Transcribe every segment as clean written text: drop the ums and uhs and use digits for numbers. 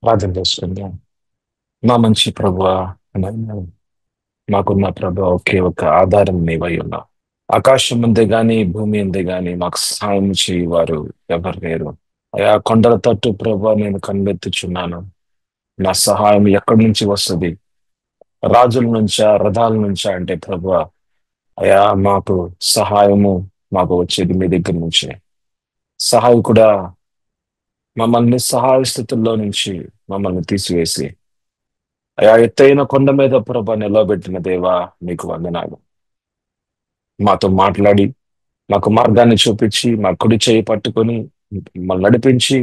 ప్రార్థన చేసుకుందాం. మా మంచి ప్రభువా, మాకున్న ప్రభు ఒకే ఒక ఆధారం నీవై ఉన్నావు. ఆకాశం ఉందే గాని భూమి ఉందే గాని మాకు సహాయం చేయవారు ఎవరు లేరు. అయా కొండల తట్టు ప్రభు నేను కన్నెత్తుచున్నాను. నా సహాయం ఎక్కడి నుంచి వస్తుంది? రాజుల నుంచా, రథాల నుంచా అంటే ప్రభు, అయా మాకు సహాయము మాకు వచ్చేది మీ దగ్గర నుంచే. సహాయకుడా, మమ్మల్ని సహాయ స్థితుల్లో నుంచి మమ్మల్ని తీసివేసి అయా ఎత్తైన కొండ మీద ప్రభ నిలవబెట్టిన దేవా, నీకు వందనాలు. మాతో మాట్లాడి మాకు మార్గాన్ని చూపించి మా కుడి చేయి పట్టుకొని మమ్మల్ని నడిపించి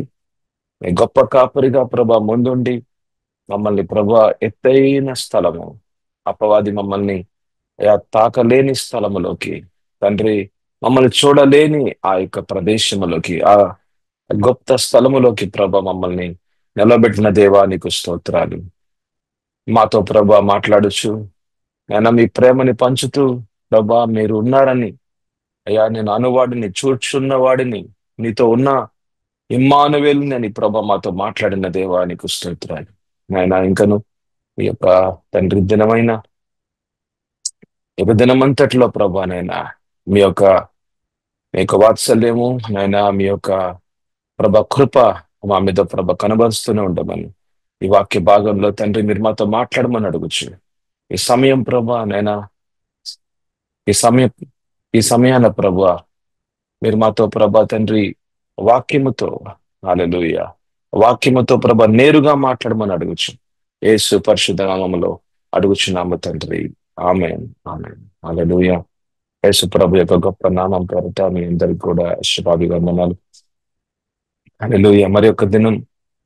మీ గొప్ప కాపరిగా ప్రభ ముందుండి మమ్మల్ని ప్రభ ఎత్తైన స్థలము, అపవాది మమ్మల్ని అయా తాకలేని స్థలములోకి, తండ్రి మమ్మల్ని చూడలేని ఆ యొక్క ప్రదేశములోకి, ఆ గొప్ప స్థలములోకి ప్రభ మమ్మల్ని నిలబెట్టిన దేవా, నీకు స్తోత్రాలు. మాతో ప్రభ మాట్లాడుచు నేను మీ ప్రేమని పంచుతూ ప్రభా మీరు ఉన్నారని, అయ్యా నేను అనువాడిని, చూచున్న వాడిని, నీతో ఉన్న ఇమ్మానువేలుని అని ప్రభ మాతో మాట్లాడిన దేవా, నీకు స్తోత్రాలు. నాయన ఇంకను మీ యొక్క తండ్రి దినమైన ఈ యొక్క దినమంతటిలో ప్రభా నైనా మీ యొక్క మీ యొక్క వాత్సల్యము నైనా మీ యొక్క ప్రభ కృప మా మీద ప్రభ కనబరుస్తూనే ఉండమని ఈ వాక్య భాగంలో తండ్రి మీరు మాతో మాట్లాడమని అడుగుచు ఈ సమయం ప్రభా నైనా ఈ సమయం ఈ సమయాన ప్రభు మీరు మాతో ప్రభా తండ్రి వాక్యముతో, హల్లెలూయా, వాక్యముతో ప్రభ నేరుగా మాట్లాడమని అడుగుచు యేసు పరిశుద్ధ నామములో అడుగుచున్నాము తండ్రి. ఆమేన్, ఆమేన్, హల్లెలూయా. యేసు ప్రభు యొక్క గొప్ప నామం పేరిట మీ అందరికి కూడా శుభాభివందనాలు. హల్లెలూయా. మరి ఒక దినం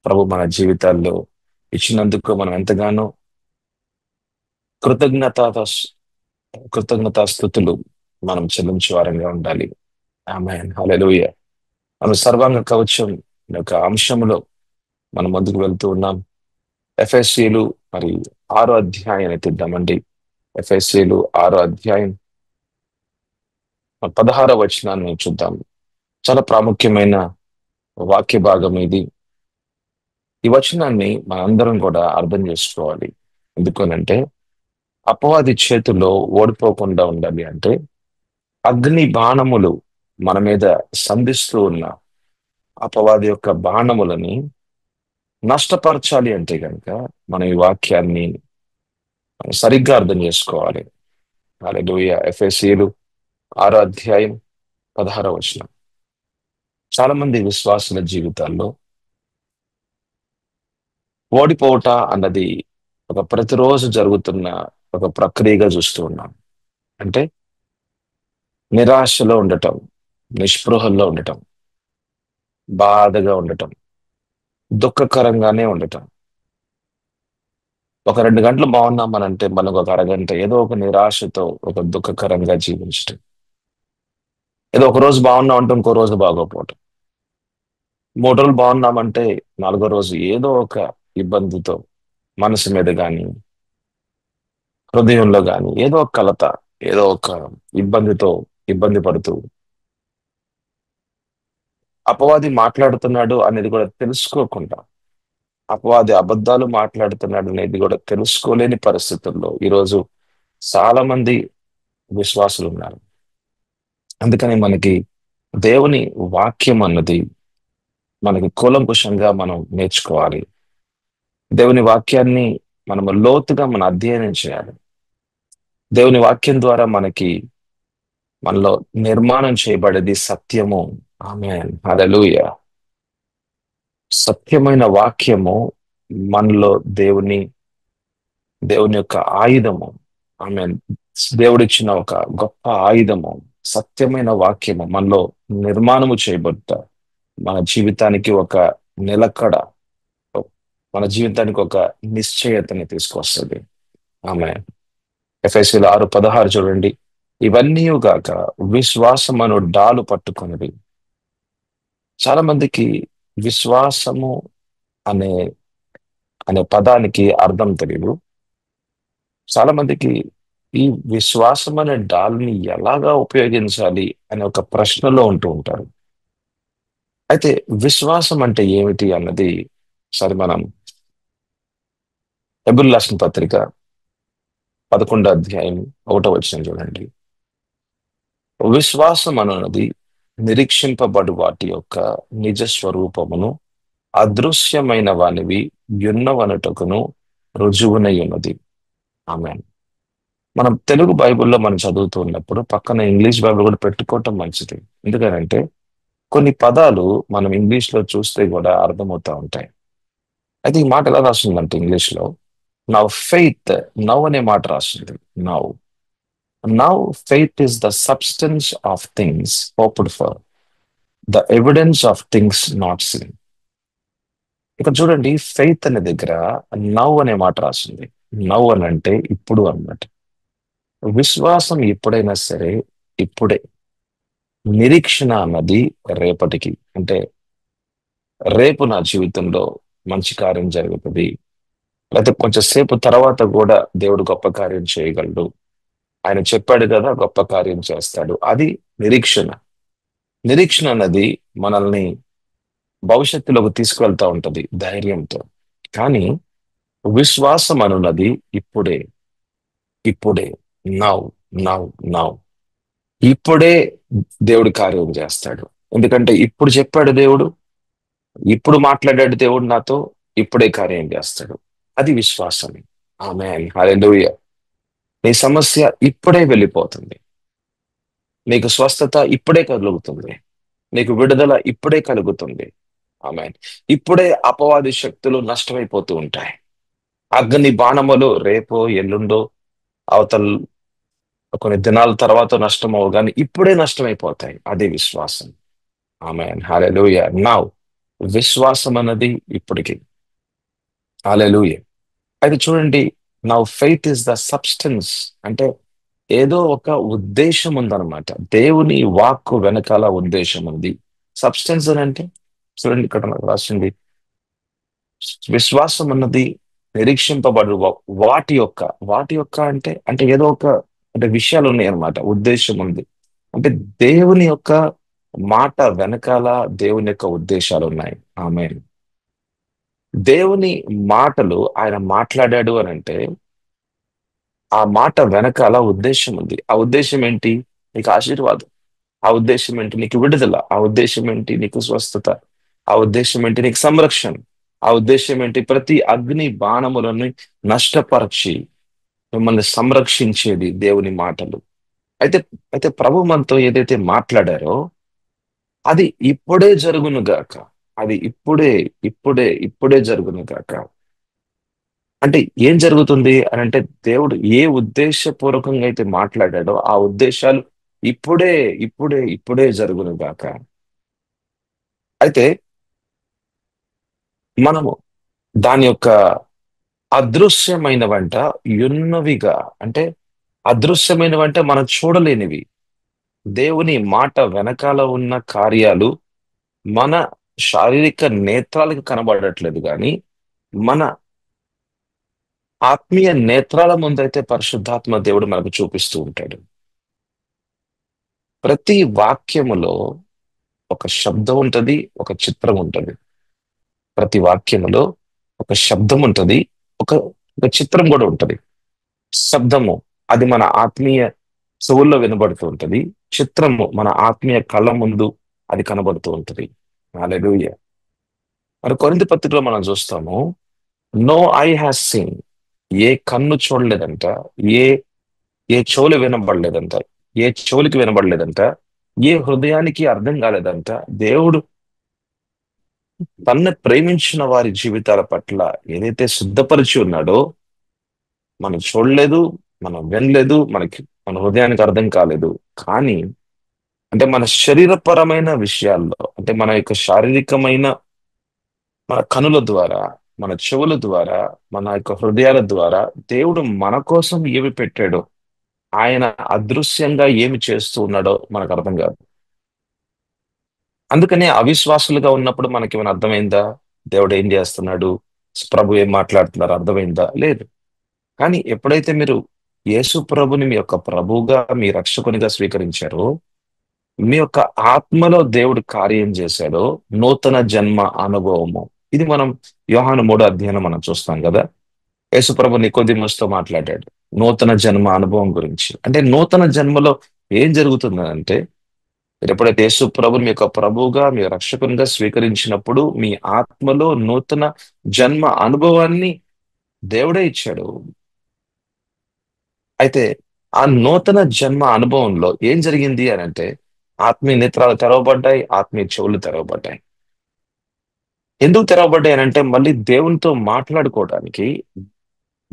ప్రభు మన జీవితాల్లో ఇచ్చినందుకు మనం ఎంతగానో కృతజ్ఞత కృతజ్ఞతాస్తుతులు మనం చెల్లించే వారంగా ఉండాలి. ఆమేన్, హల్లెలూయా. మనం సర్వాంగ కవచం యొక్క అంశంలో మనం ముందుకు వెళ్తూ ఉన్నాం. ఎఫెసీయులు మరి 6వ అధ్యాయాన్ని తీద్దామండి. ఎఫెసీయులు 6వ అధ్యాయం 16వ వచనాన్ని చూద్దాం. చాలా ప్రాముఖ్యమైన వాక్య భాగం ఇది. ఈ వచనాన్ని మనందరం కూడా అర్థం చేసుకోవాలి. ఎందుకనంటే అపవాది చేతుల్లో ఓడిపోకుండా ఉండాలి అంటే అగ్ని బాణములు మన మీద సంధిస్తూ ఉన్న అపవాది యొక్క బాణములని నష్టపరచాలి అంటే కనుక మనం ఈ వాక్యాన్ని సరిగ్గా అర్థం చేసుకోవాలి. హల్లెలూయా. ఎఫెసీయులు 6వ అధ్యాయం 16వ వచనం. చాలా మంది విశ్వాసుల జీవితాల్లో ఓడిపోవట అన్నది ఒక ప్రతిరోజు జరుగుతున్న ఒక ప్రక్రియగా చూస్తూ ఉన్నాం. అంటే నిరాశలో ఉండటం, నిస్పృహల్లో ఉండటం, బాధగా ఉండటం, దుఃఖకరంగానే ఉండటం. ఒక 2 గంటలు బాగున్నామనంటే మనకు ఒక అరగంట ఏదో ఒక నిరాశతో ఒక దుఃఖకరంగా జీవించటం. ఏదో ఒక రోజు బాగున్నాం అంటే ఇంకో రోజు బాగోపోవటం. 3 రోజులు బాగున్నామంటే 4వ రోజు ఏదో ఒక ఇబ్బందితో మనసు మీద కానీ హృదయంలో కానీ ఏదో ఒక కలత, ఏదో ఒక ఇబ్బందితో ఇబ్బంది పడుతూ అపవాది మాట్లాడుతున్నాడు అనేది కూడా తెలుసుకోకుండా, అపవాది అబద్ధాలు మాట్లాడుతున్నాడు అనేది కూడా తెలుసుకోలేని పరిస్థితుల్లో ఈరోజు చాలా మంది విశ్వాసులు ఉన్నారు. అందుకని మనకి దేవుని వాక్యం అన్నది మనకి కూలంకుషంగా మనం నేర్చుకోవాలి. దేవుని వాక్యాన్ని మనము లోతుగా మనం అధ్యయనం చేయాలి. దేవుని వాక్యం ద్వారా మనలో నిర్మాణం చేయబడేది సత్యము. ఆమేన్, హల్లెలూయా. సత్యమైన వాక్యము మనలో దేవుని యొక్క ఆయుధము. ఆమేన్. దేవుడిచ్చిన ఒక గొప్ప ఆయుధము. సత్యమైన వాక్యము మనలో నిర్మాణము చేయబడ్డ మన జీవితానికి ఒక నిలకడ, మన జీవితానికి ఒక నిశ్చయతని తీసుకొస్తుంది. ఆమె ఎఫెసీయులు 6:16 చూడండి. ఇవన్నీ గాక విశ్వాసమను డాలు పట్టుకొనిది. చాలా మందికి విశ్వాసము అనే అనే పదానికి అర్థం తెలియదు. చాలా మందికి ఈ విశ్వాసం అనే డాల్ని ఎలాగా ఉపయోగించాలి అనే ఒక ప్రశ్నలో ఉంటూ ఉంటారు. అయితే విశ్వాసం అంటే ఏమిటి అన్నది సరే మనం హెబ్రీయులకు రాసిన పత్రిక 11వ అధ్యాయం 1వ వచనం చూడండి. విశ్వాసం అనున్నది నిరీక్షింపబడు వాటి యొక్క నిజ స్వరూపమును, అదృశ్యమైన వానివి యున్నవనుటకును రుజువునై ఉన్నది. ఆమేన్. మనం తెలుగు బైబిల్లో మనం చదువుతూ ఉన్నప్పుడు పక్కన ఇంగ్లీష్ బైబిల్ కూడా పెట్టుకోవటం మంచిది. ఎందుకనంటే కొన్ని పదాలు మనం ఇంగ్లీష్ లో చూస్తే కూడా అర్థమవుతా ఉంటాయి. అయితే ఈ మాట ఎలా రాస్తుందంటే ఇంగ్లీష్ లో నౌ ఫెయిత్, నౌ అనే మాట రాస్తుంది. Now now faith is the substance of things hoped for, the evidence of things not seen. ఇక్కడ చూడండి, ఫెయిత్ అనే దగ్గర నౌ అనే మాట రాస్తుంది. నౌ అని అంటే ఇప్పుడు అన్నమాట. విశ్వాసం ఎప్పుడైనా సరే ఇప్పుడే. నిరీక్షణ అన్నది రేపటికి. అంటే రేపు నా జీవితంలో మంచి కార్యం జరుగుతుంది, లేకపోతే కొంచెం సేపు తర్వాత కూడా దేవుడు గొప్ప కార్యం చేయగలడు, ఆయన చెప్పాడు కదా గొప్ప కార్యం చేస్తాడు, అది నిరీక్షణ. నిరీక్షణ అన్నది మనల్ని భవిష్యత్తులోకి తీసుకువెళ్తా ఉంటది ధైర్యంతో. కానీ విశ్వాసం అనున్నది ఇప్పుడే. ఇప్పుడే. నౌ. నౌ. నౌ. ఇప్పుడే దేవుడు కార్యం చేస్తాడు. ఎందుకంటే ఇప్పుడు చెప్పాడు దేవుడు, ఇప్పుడు మాట్లాడాడు దేవుడు నాతో, ఇప్పుడే కార్యం చేస్తాడు. అది విశ్వాసం. ఆమేన్. హల్లెలూయా. నీ సమస్య ఇప్పుడే వెళ్ళిపోతుంది. నీకు స్వస్థత ఇప్పుడే కలుగుతుంది. నీకు విడుదల ఇప్పుడే కలుగుతుంది. ఆమేన్. ఇప్పుడే అపవాది శక్తులు నష్టమైపోతూ ఉంటాయి. అగ్ని బాణములు రేపో ఎల్లుండో అవతల కొన్ని దినాల తర్వాత నష్టమవు, కానీ ఇప్పుడే నష్టమైపోతాయి. అదే విశ్వాసం. ఆమేన్. హల్లెలూయా. నౌ విశ్వాసం అన్నది ఇప్పటికి. హల్లెలూయా. అయితే చూడండి, now faith is the substance అంటే ఏదో ఒక ఉద్దేశం ఉందన్నమాట. దేవుని వాక్కు వెనకాల ఉద్దేశం ఉంది. సబ్స్టెన్స్ అని అంటే చూడండి, ఇక్కడ నాకు రాసింది విశ్వాసం అన్నది నిరీక్షింపబడు వాటి యొక్క. వాటి యొక్క అంటే అంటే ఏదో ఒక అంటే విషయాలు ఉన్నాయి అన్నమాట. ఉద్దేశం ఉంది అంటే దేవుని యొక్క మాట వెనకాల దేవుని యొక్క ఉద్దేశాలు ఉన్నాయి. ఆమె దేవుని మాటలు ఆయన మాట్లాడాడు అని అంటే ఆ మాట వెనకాల ఉద్దేశం ఉంది. ఆ ఉద్దేశం ఏంటి? నీకు ఆశీర్వాదం. ఆ ఉద్దేశం ఏంటి? నీకు విడుదల. ఆ ఉద్దేశం ఏంటి? నీకు స్వస్థత. ఆ ఉద్దేశం ఏంటి? నీకు సంరక్షణ. ఆ ఉద్దేశం ఏంటి? ప్రతి అగ్ని బాణములను నష్టపరచి మిమ్మల్ని సంరక్షించేది దేవుని మాటలు. అయితే అయితే ప్రభు మనతో ఏదైతే మాట్లాడారో అది ఇప్పుడే జరుగును గాక. అది ఇప్పుడే, ఇప్పుడే, ఇప్పుడే జరుగును గాక. అంటే ఏం జరుగుతుంది అని అంటే దేవుడు ఏ ఉద్దేశపూర్వకంగా అయితే మాట్లాడాడో ఆ ఉద్దేశాలు ఇప్పుడే, ఇప్పుడే, ఇప్పుడే జరుగును గాక. అయితే మనము దాని యొక్క అదృశ్యమైనవంట యున్నవిగా అంటే అదృశ్యమైనవంటే మనం చూడలేనివి. దేవుని మాట వెనకాల ఉన్న కార్యాలు మన శారీరక నేత్రాలకు కనబడట్లేదు, కానీ మన ఆత్మీయ నేత్రాల ముందైతే పరిశుద్ధాత్మ దేవుడు మనకు చూపిస్తూ ఉంటాడు. ప్రతి వాక్యములో ఒక శబ్దం ఉంటది, ఒక చిత్రం ఉంటది. ప్రతి వాక్యములో ఒక శబ్దం ఉంటది, ఒక ఒక చిత్రం కూడా ఉంటది. శబ్దము అది మన ఆత్మీయ చెవుల్లో వినబడుతూ ఉంటది. చిత్రము మన ఆత్మీయ కళ్ళ ముందు అది కనబడుతూ ఉంటది. హల్లెలూయా. మరి కొరింథీ పత్రికలో మనం చూస్తాము, నో ఐ హాస్ సీన్, ఏ కన్ను చూడలేదంట, ఏ ఏ చెవులు వినబడలేదంట, ఏ చెవులకి వినబడలేదంట, ఏ హృదయానికి అర్థం కాలేదంట, దేవుడు తన్ను ప్రేమించిన వారి జీవితాల పట్ల ఏదైతే సిద్ధపరిచి ఉన్నాడో మనం చూడలేదు, మనం వినలేదు, మన హృదయానికి అర్థం కాలేదు. కానీ అంటే మన శరీరపరమైన విషయాల్లో అంటే మన యొక్క శారీరకమైన మన కనుల ద్వారా, మన చెవుల ద్వారా, మన యొక్క హృదయాల ద్వారా దేవుడు మన కోసం ఏమి పెట్టాడో, ఆయన అదృశ్యంగా ఏమి చేస్తూ ఉన్నాడో మనకు అర్థం కాదు. అందుకనే అవిశ్వాసులుగా ఉన్నప్పుడు మనకి ఏమైనా అర్థమైందా? దేవుడు ఏం చేస్తున్నాడు, ప్రభు ఏం మాట్లాడుతున్నారు అర్థమైందా? లేదు. కానీ ఎప్పుడైతే మీరు యేసు ప్రభుని మీ యొక్క ప్రభువుగా మీ రక్షకునిగా స్వీకరించారో, మీ యొక్క ఆత్మలో దేవుడు కార్యం చేశాడో, నూతన జన్మ అనుభవము. ఇది మనం యోహాను 3వ అధ్యాయంలో మనం చూస్తాం కదా. యేసుప్రభు నికోదిమోస్‌తో మాట్లాడాడు. నూతన జన్మ అనుభవం గురించి. అంటే నూతన జన్మలో ఏం జరుగుతుందనంటే, మీరెప్పుడైతే యేసు ప్రభుని మీ యొక్క ప్రభువుగా, మీ రక్షకునిగా స్వీకరించినప్పుడు, మీ ఆత్మలో నూతన జన్మ అనుభవాన్ని దేవుడే ఇచ్చాడు. అయితే ఆ నూతన జన్మ అనుభవంలో ఏం జరిగింది అనంటే, ఆత్మీయ నేత్రాలు తెరవబడ్డాయి, ఆత్మీయ చెవులు తెరవబడ్డాయి. ఎందుకు తెరవబడ్డాయి అనంటే, మళ్ళీ దేవునితో మాట్లాడుకోవడానికి,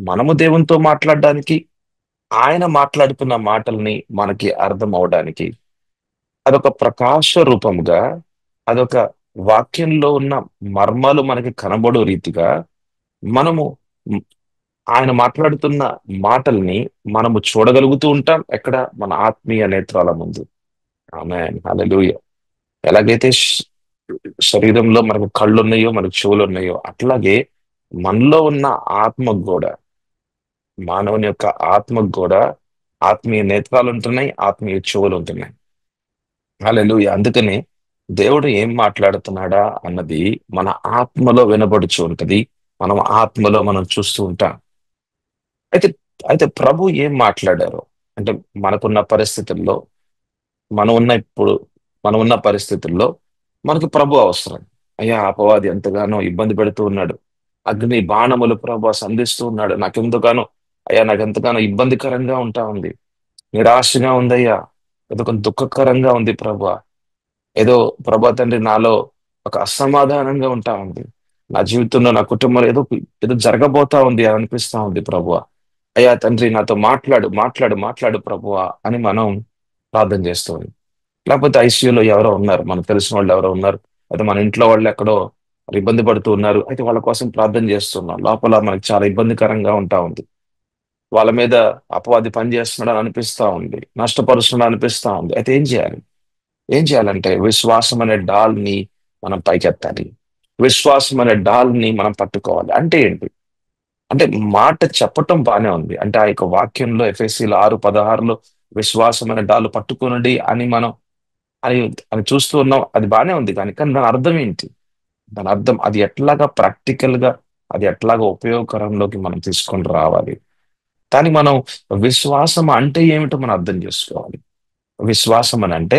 మనము దేవునితో మాట్లాడడానికి, ఆయన మాట్లాడుతున్న మాటల్ని మనకి అర్థం అవడానికి, అదొక ప్రకాశ రూపంగా, అదొక వాక్యంలో ఉన్న మర్మాలు మనకి కనబడు రీతిగా మనము మ్, ఆయన మాట్లాడుతున్న మాటల్ని మనము చూడగలుగుతూ ఉంటాం. ఎక్కడ? మన ఆత్మీయ నేత్రాల ముందు. ఆమేన్. హల్లెలూయా. ఎలాగైతే శరీరంలో మనకు కళ్ళు ఉన్నాయో, మనకు చెవులు ఉన్నాయో, అట్లాగే మనలో ఉన్న ఆత్మకు కూడా, మానవుని యొక్క ఆత్మకు కూడా ఆత్మీయ నేత్రాలు ఉంటున్నాయి, ఆత్మీయ చెవులు ఉంటున్నాయి. హల్లెలూయా. అందుకనే దేవుడు ఏం మాట్లాడుతున్నాడా అన్నది మన ఆత్మలో వినబడుచు ఉంటది. మనం ఆత్మలో చూస్తూ ఉంటాం. అయితే అయితే ప్రభు ఏం మాట్లాడారు అంటే, మనకున్న పరిస్థితుల్లో, మనం ఉన్న ఇప్పుడు మనం ఉన్న పరిస్థితుల్లో మనకు ప్రభు అవసరం. అయ్యా, అపవాది ఎంతగానో ఇబ్బంది పెడుతూ ఉన్నాడు. అగ్ని బాణములు ప్రభు సంధిస్తూ ఉన్నాడు. నాకెందుగానో అయ్యా, నాకెంతగానో ఇబ్బందికరంగా ఉంటా ఉంది. నిరాశగా ఉందయ్యా. ఏదో కొంచెం దుఃఖకరంగా ఉంది ప్రభు. ఏదో ప్రభా తండ్రి, నాలో ఒక అసమాధానంగా ఉంటా ఉంది. నా జీవితంలో, నా కుటుంబంలో ఏదో ఏదో జరగబోతా ఉంది అని అనిపిస్తా ఉంది ప్రభువా. అయ్యా తండ్రి, నాతో మాట్లాడు, మాట్లాడు, మాట్లాడు ప్రభువా అని మనం ప్రార్థన చేస్తాం. లేకపోతే ఐసీయూలో ఎవరో ఉన్నారు, మనకు తెలిసిన వాళ్ళు ఎవరో ఉన్నారు, అయితే మన ఇంట్లో వాళ్ళు ఎక్కడో మరి ఇబ్బంది పడుతూ ఉన్నారు, అయితే వాళ్ళ కోసం ప్రార్థన చేస్తున్నాం. లోపల మనకి చాలా ఇబ్బందికరంగా ఉంటా ఉంది. వాళ్ళ మీద అపవాది పని చేస్తున్నాడు అని అనిపిస్తా ఉంది, నష్టపరుస్తున్నాడు అనిపిస్తా ఉంది. అయితే ఏం చేయాలంటే విశ్వాసం అనే డాల్ని మనం పైకెత్తాలి. విశ్వాసం అనే డాల్ని మనం పట్టుకోవాలి. అంటే ఏంటి? అంటే మాట చెప్పటం బానే ఉంది. అంటే ఆ యొక్క వాక్యంలో ఎఫెసీయులు 6:16 విశ్వాసం అనే డాలు పట్టుకొనుడి అని మనం అని అని చూస్తూ ఉన్నాం. అది బానే ఉంది. కానీ దాని అర్థం ఏంటి? దాని అర్థం అది ఎట్లాగా ప్రాక్టికల్ గా, అది ఎట్లాగా ఉపయోగకరంలోకి మనం తీసుకొని రావాలి. కానీ మనం విశ్వాసం అంటే ఏమిటో మనం అర్థం చేసుకోవాలి. విశ్వాసం అని అంటే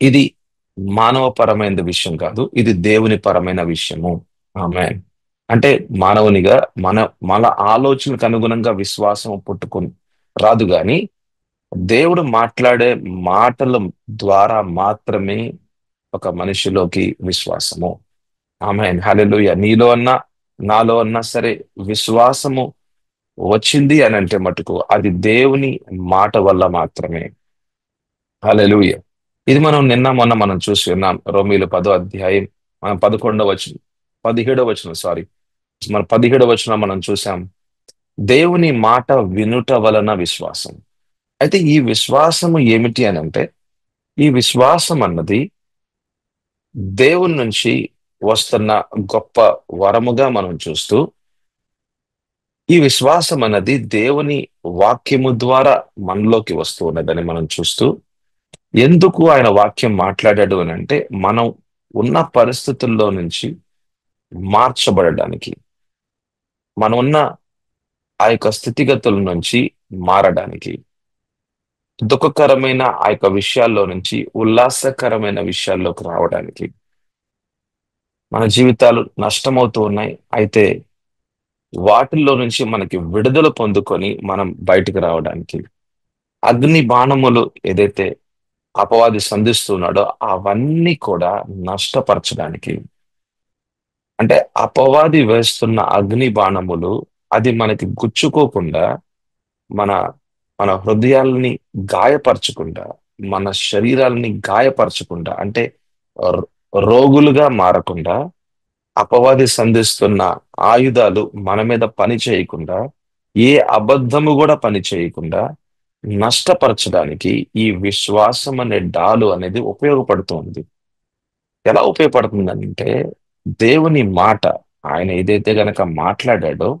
ఇది మానవపరమైన విషయం కాదు. ఇది దేవుని పరమైన విషయము. ఆమె అంటే మానవునిగా మన మన ఆలోచనకు అనుగుణంగా విశ్వాసం పుట్టుకొని రాదు, గాని దేవుడు మాట్లాడే మాటల ద్వారా మాత్రమే ఒక మనిషిలోకి విశ్వాసము. ఆమె హల్లెలూయా. నీలో అన్నా, నాలో అన్నా సరే, విశ్వాసము వచ్చింది అని అంటే మటుకు అది దేవుని మాట వల్ల మాత్రమే. హల్లెలూయా. ఇది మనం నిన్న మొన్న మనం చూసి ఉన్నాం. రోమీలు 10వ అధ్యాయం మనం 11వ వచనం, 17వ వచనం, సారీ, మన 17వ వచనం మనం చూసాం. దేవుని మాట వినుట వలన విశ్వాసం. అయితే ఈ విశ్వాసము ఏమిటి అని అంటే, ఈ విశ్వాసం అన్నది దేవుని నుంచి వస్తున్న గొప్ప వరముగా మనం చూస్తూ, ఈ విశ్వాసం అన్నది దేవుని వాక్యము ద్వారా మనలోకి వస్తూ ఉన్నదని మనం చూస్తూ, ఎందుకు ఆయన వాక్యం మాట్లాడాడు అని అంటే, మనం ఉన్న పరిస్థితుల్లో నుంచి మార్చబడడానికి, మనం ఉన్న ఆ యొక్క స్థితిగతుల నుంచి మారడానికి, దుఃఖకరమైన ఆ యొక్క విషయాల్లో నుంచి ఉల్లాసకరమైన విషయాల్లోకి రావడానికి. మన జీవితాలు నష్టమవుతూ ఉన్నాయి. అయితే వాటిల్లో నుంచి మనకి విడుదల పొందుకొని మనం బయటికి రావడానికి, అగ్ని బాణములు ఏదైతే అపవాది సంధిస్తున్నాడో అవన్నీ కూడా నష్టపరచడానికి. అంటే అపవాది వేస్తున్న అగ్ని బాణములు అది మనకి గుచ్చుకోకుండా, మన మన హృదయాల్ని గాయపరచకుండా, మన శరీరాల్ని గాయపరచకుండా, అంటే రో- రోగులుగా మారకుండా, అపవాది సంధిస్తున్న ఆయుధాలు మన మీద పని చేయకుండా, ఏ అబద్ధము కూడా పని చేయకుండా నష్టపరచడానికి ఈ విశ్వాసం అనే డాలు అనేది ఉపయోగపడుతుంది. ఎలా ఉపయోగపడుతుందంటే, దేవుని మాట, ఆయన ఏదైతే గనక మాట్లాడాడో,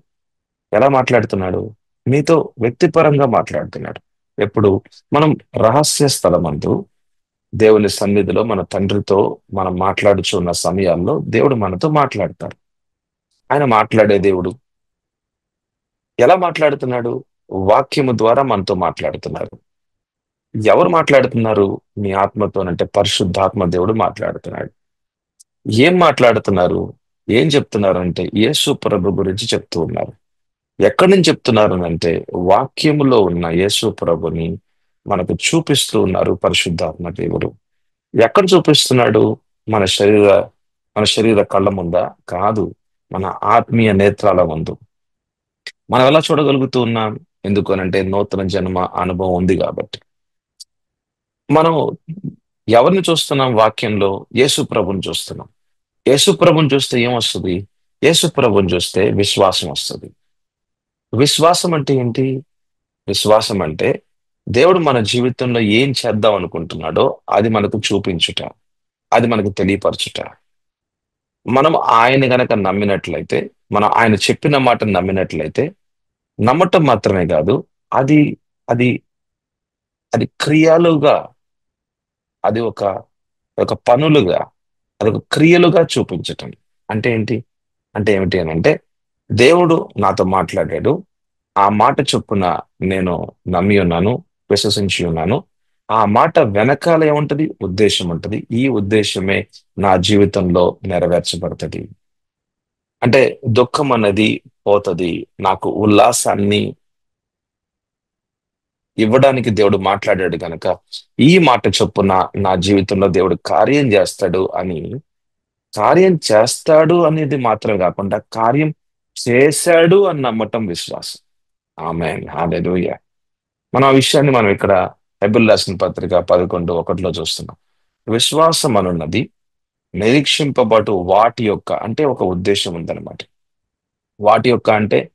ఎలా మాట్లాడుతున్నాడు? మీతో వ్యక్తిపరంగా మాట్లాడుతున్నాడు. ఎప్పుడు? మనం రహస్య స్థలమందు దేవుని సన్నిధిలో మన తండ్రితో మనం మాట్లాడుచున్న సమయాల్లో దేవుడు మనతో మాట్లాడతారు. ఆయన మాట్లాడే దేవుడు. ఎలా మాట్లాడుతున్నాడు? వాక్యము ద్వారా మనతో మాట్లాడుతున్నారు. ఎవరు మాట్లాడుతున్నారు? మీ ఆత్మతోనంటే పరిశుద్ధాత్మ దేవుడు మాట్లాడుతున్నాడు. ఏం మాట్లాడుతున్నారు? ఏం చెప్తున్నారు అంటే యేసు ప్రభు గురించి చెప్తూ ఉన్నారు. ఎక్కడి నుంచి చెప్తున్నారు అంటే వాక్యములో ఉన్న యేసు ప్రభుని మనకు చూపిస్తూ ఉన్నారు పరిశుద్ధాత్మ దేవుడు. ఎక్కడ చూపిస్తున్నాడు? మన శరీర మన శరీర కళ్ళ ముందా? కాదు. మన ఆత్మీయ నేత్రాల ముందు. మనం ఎలా చూడగలుగుతూ ఉన్నాం? ఎందుకు అనంటే నూతన జన్మ అనుభవం ఉంది కాబట్టి. మనం ఎవరిని చూస్తున్నాం వాక్యంలో? యేసు ప్రభుని చూస్తున్నాం. యేసు ప్రభుని చూస్తే ఏమొస్తుంది? యేసు ప్రభుని చూస్తే విశ్వాసం వస్తుంది. విశ్వాసం అంటే ఏంటి? విశ్వాసం అంటే దేవుడు మన జీవితంలో ఏం చేద్దాం అనుకుంటున్నాడో అది మనకు చూపించుట, అది మనకు తెలియపరచుట. మనం ఆయన గనక నమ్మినట్లయితే, మనం ఆయన చెప్పిన మాట నమ్మినట్లయితే, నమ్మటం మాత్రమే కాదు, అది అది అది క్రియలుగా, అది ఒక పనులుగా, అదొక క్రియలుగా చూపించటం. అంటే ఏంటి? అంటే ఏమిటి అనంటే దేవుడు నాతో మాట్లాడాడు. ఆ మాట చొప్పున నేను నమ్మి ఉన్నాను, విశ్వసించి ఉన్నాను. ఆ మాట వెనకాల ఏముంటది? ఉద్దేశం ఉంటది. ఈ ఉద్దేశమే నా జీవితంలో నెరవేర్చబడుతది. అంటే దుఃఖం అన్నది పోతది. నాకు ఉల్లాసాన్ని ఇవ్వడానికి దేవుడు మాట్లాడాడు గనక ఈ మాట చొప్పున నా జీవితంలో దేవుడు కార్యం చేస్తాడు అని, కార్యం చేస్తాడు అనేది మాత్రమే కాకుండా కార్యం చేశాడు అని నమ్మటం విశ్వాసం. ఆమేన్. హల్లెలూయా. మనం ఆ విషయాన్ని మనం ఇక్కడ బైబిల్ రాసిన పత్రిక 11:1 చూస్తున్నాం. విశ్వాసం అనున్నది నిరీక్షింపబడు వాటి యొక్క అంటే ఒక ఉద్దేశం ఉందన్నమాట. వాటి యొక్క అంటే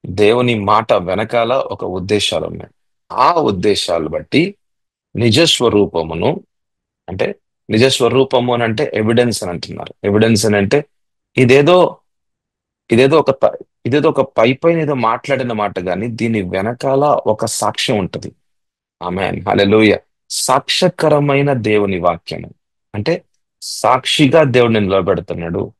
దేవుని మాట వెనకాల ఒక ఉద్దేశాలు ఉన్నాయి. ఆ ఉద్దేశాలు బట్టి నిజ స్వరూపమును అంటే నిజ స్వరూపము అని అంటే ఎవిడెన్స్ అని అంటున్నారు. ఎవిడెన్స్ అని అంటే ఇదేదో ఇదేదో ఒక ఇదేదో ఒక పైన ఏదో మాట్లాడిన మాట గాని దీని వెనకాల ఒక సాక్ష్యం ఉంటది. ఆమేన్. హల్లెలూయా. సాక్ష్యకరమైన దేవుని వాక్యము. అంటే సాక్షిగా దేవుడు నిన్ను నిలబెడుతున్నాడు.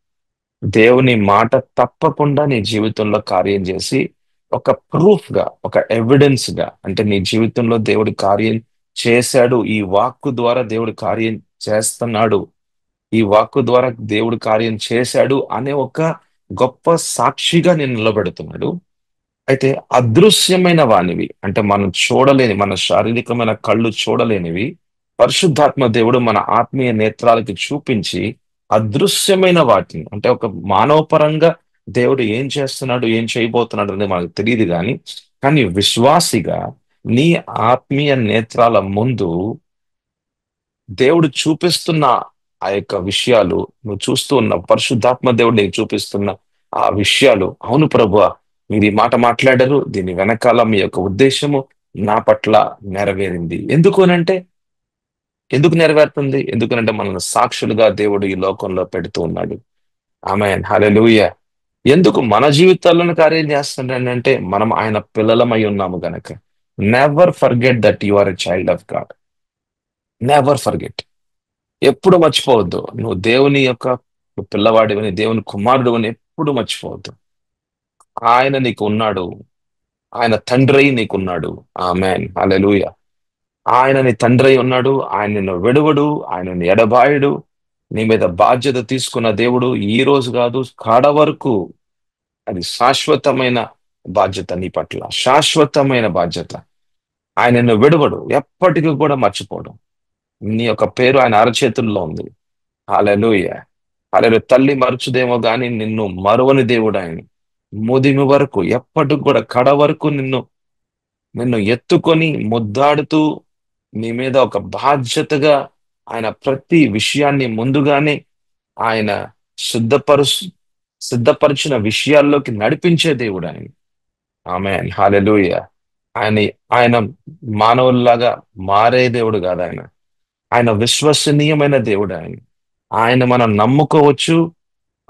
దేవుని మాట తప్పకుండా నీ జీవితంలో కార్యం చేసి ఒక ప్రూఫ్ గా, ఒక ఎవిడెన్స్ గా అంటే నీ జీవితంలో దేవుడు కార్యం చేశాడు. ఈ వాక్కు ద్వారా దేవుడు కార్యం చేస్తున్నాడు. ఈ వాక్కు ద్వారా దేవుడు కార్యం చేశాడు అనే ఒక గొప్ప సాక్షిగా నేను నిలబెడుతున్నాడు. అయితే అదృశ్యమైన వానివి అంటే మనం చూడలేని, మన శారీరకమైన కళ్ళు చూడలేనివి పరిశుద్ధాత్మ దేవుడు మన ఆత్మీయ నేత్రాలకి చూపించి అదృశ్యమైన వాటిని అంటే ఒక మానవపరంగా దేవుడు ఏం చేస్తున్నాడు, ఏం చేయబోతున్నాడు అనేది మనకు తెలియదు కానీ విశ్వాసిగా నీ ఆత్మీయ నేత్రాల ముందు దేవుడు చూపిస్తున్న ఆ యొక్క విషయాలు, నువ్వు చూస్తూ ఉన్న పరిశుద్ధాత్మ దేవుడు నీకు చూపిస్తున్న ఆ విషయాలు, అవును ప్రభువా మీరు ఈ మాట మాట్లాడారు, దీని వెనకాల మీ యొక్క ఉద్దేశము నా పట్ల నెరవేరింది. ఎందుకు నెరవేరుతుంది? ఎందుకనంటే మనల్ని సాక్షులుగా దేవుడు ఈ లోకంలో పెడుతూ ఉన్నాడు. ఆమేన్. హల్లెలూయా. ఎందుకు మన జీవితాల్లోనే కార్యం చేస్తున్నాడంటే మనం ఆయన పిల్లలమై ఉన్నాము గనక. Never forget that you are a child of God. Never forget. ఎప్పుడు మర్చిపోవద్దు. నువ్వు దేవుని యొక్క పిల్లవాడివని, దేవుని కుమారుడు అని ఎప్పుడు మర్చిపోవద్దు. ఆయన నీకు ఉన్నాడు. ఆయన తండ్రి నీకున్నాడు. ఆమేన్. హల్లెలూయా. ఆయన నీ తండ్రి ఉన్నాడు. ఆయన నిన్ను విడువడు. ఆయన నిన్ను ఎడబాయడు. నీ మీద బాధ్యత తీసుకున్న దేవుడు ఈ రోజు కాదు కాడ వరకు అది శాశ్వతమైన బాధ్యత నీ పట్ల. శాశ్వతమైన బాధ్యత. ఆయన నిన్ను విడువడు. ఎప్పటికీ కూడా మర్చిపోడు. నీ యొక్క పేరు ఆయన అరచేతుల్లో ఉంది. హల్లెలూయా. హల్లెలూయా. తల్లి మరచుదేమో గాని నిన్ను మరువని దేవుడు ఆయన. ముదిమి వరకు ఎప్పటికి కూడా కడ వరకు నిన్ను ఎత్తుకొని ముద్దాడుతూ నీ మీద ఒక బాధ్యతగా ఆయన ప్రతి విషయాన్ని ముందుగానే ఆయన సిద్ధపరుచు సిద్ధపరిచిన విషయాల్లోకి నడిపించే దేవుడు ఆయన. ఆమేన్. హల్లెలూయా. ఆయన ఆయన మానవుల్లాగా మారే దేవుడు కాదు ఆయన. ఆయన విశ్వసనీయమైన దేవుడు ఆయన. ఆయన మనం నమ్ముకోవచ్చు.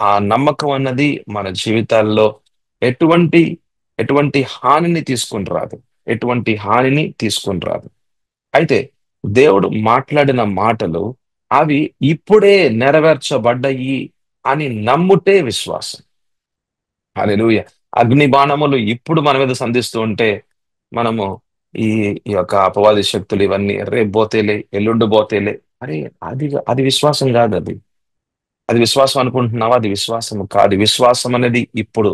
ఆ నమ్మకం అన్నది మన జీవితాల్లో ఎటువంటి ఎటువంటి హానిని తీసుకుని రాదు. ఎటువంటి హానిని తీసుకుని రాదు. అయితే దేవుడు మాట్లాడిన మాటలు అవి ఇప్పుడే నెరవేర్చబడ్డాయి అని నమ్ముటే విశ్వాసం. హల్లెలూయా. అగ్ని బాణములు ఇప్పుడు మన మీద సంధిస్తూ ఉంటే మనము ఈ ఈ యొక్క అపవాది శక్తులు ఇవన్నీ రేపు పోతేలే, ఎల్లుండి పోతేలే, అరే అది విశ్వాసం కాదు. అది విశ్వాసం అనుకుంటున్నావా? అది విశ్వాసం కాదు. విశ్వాసం అనేది ఇప్పుడు.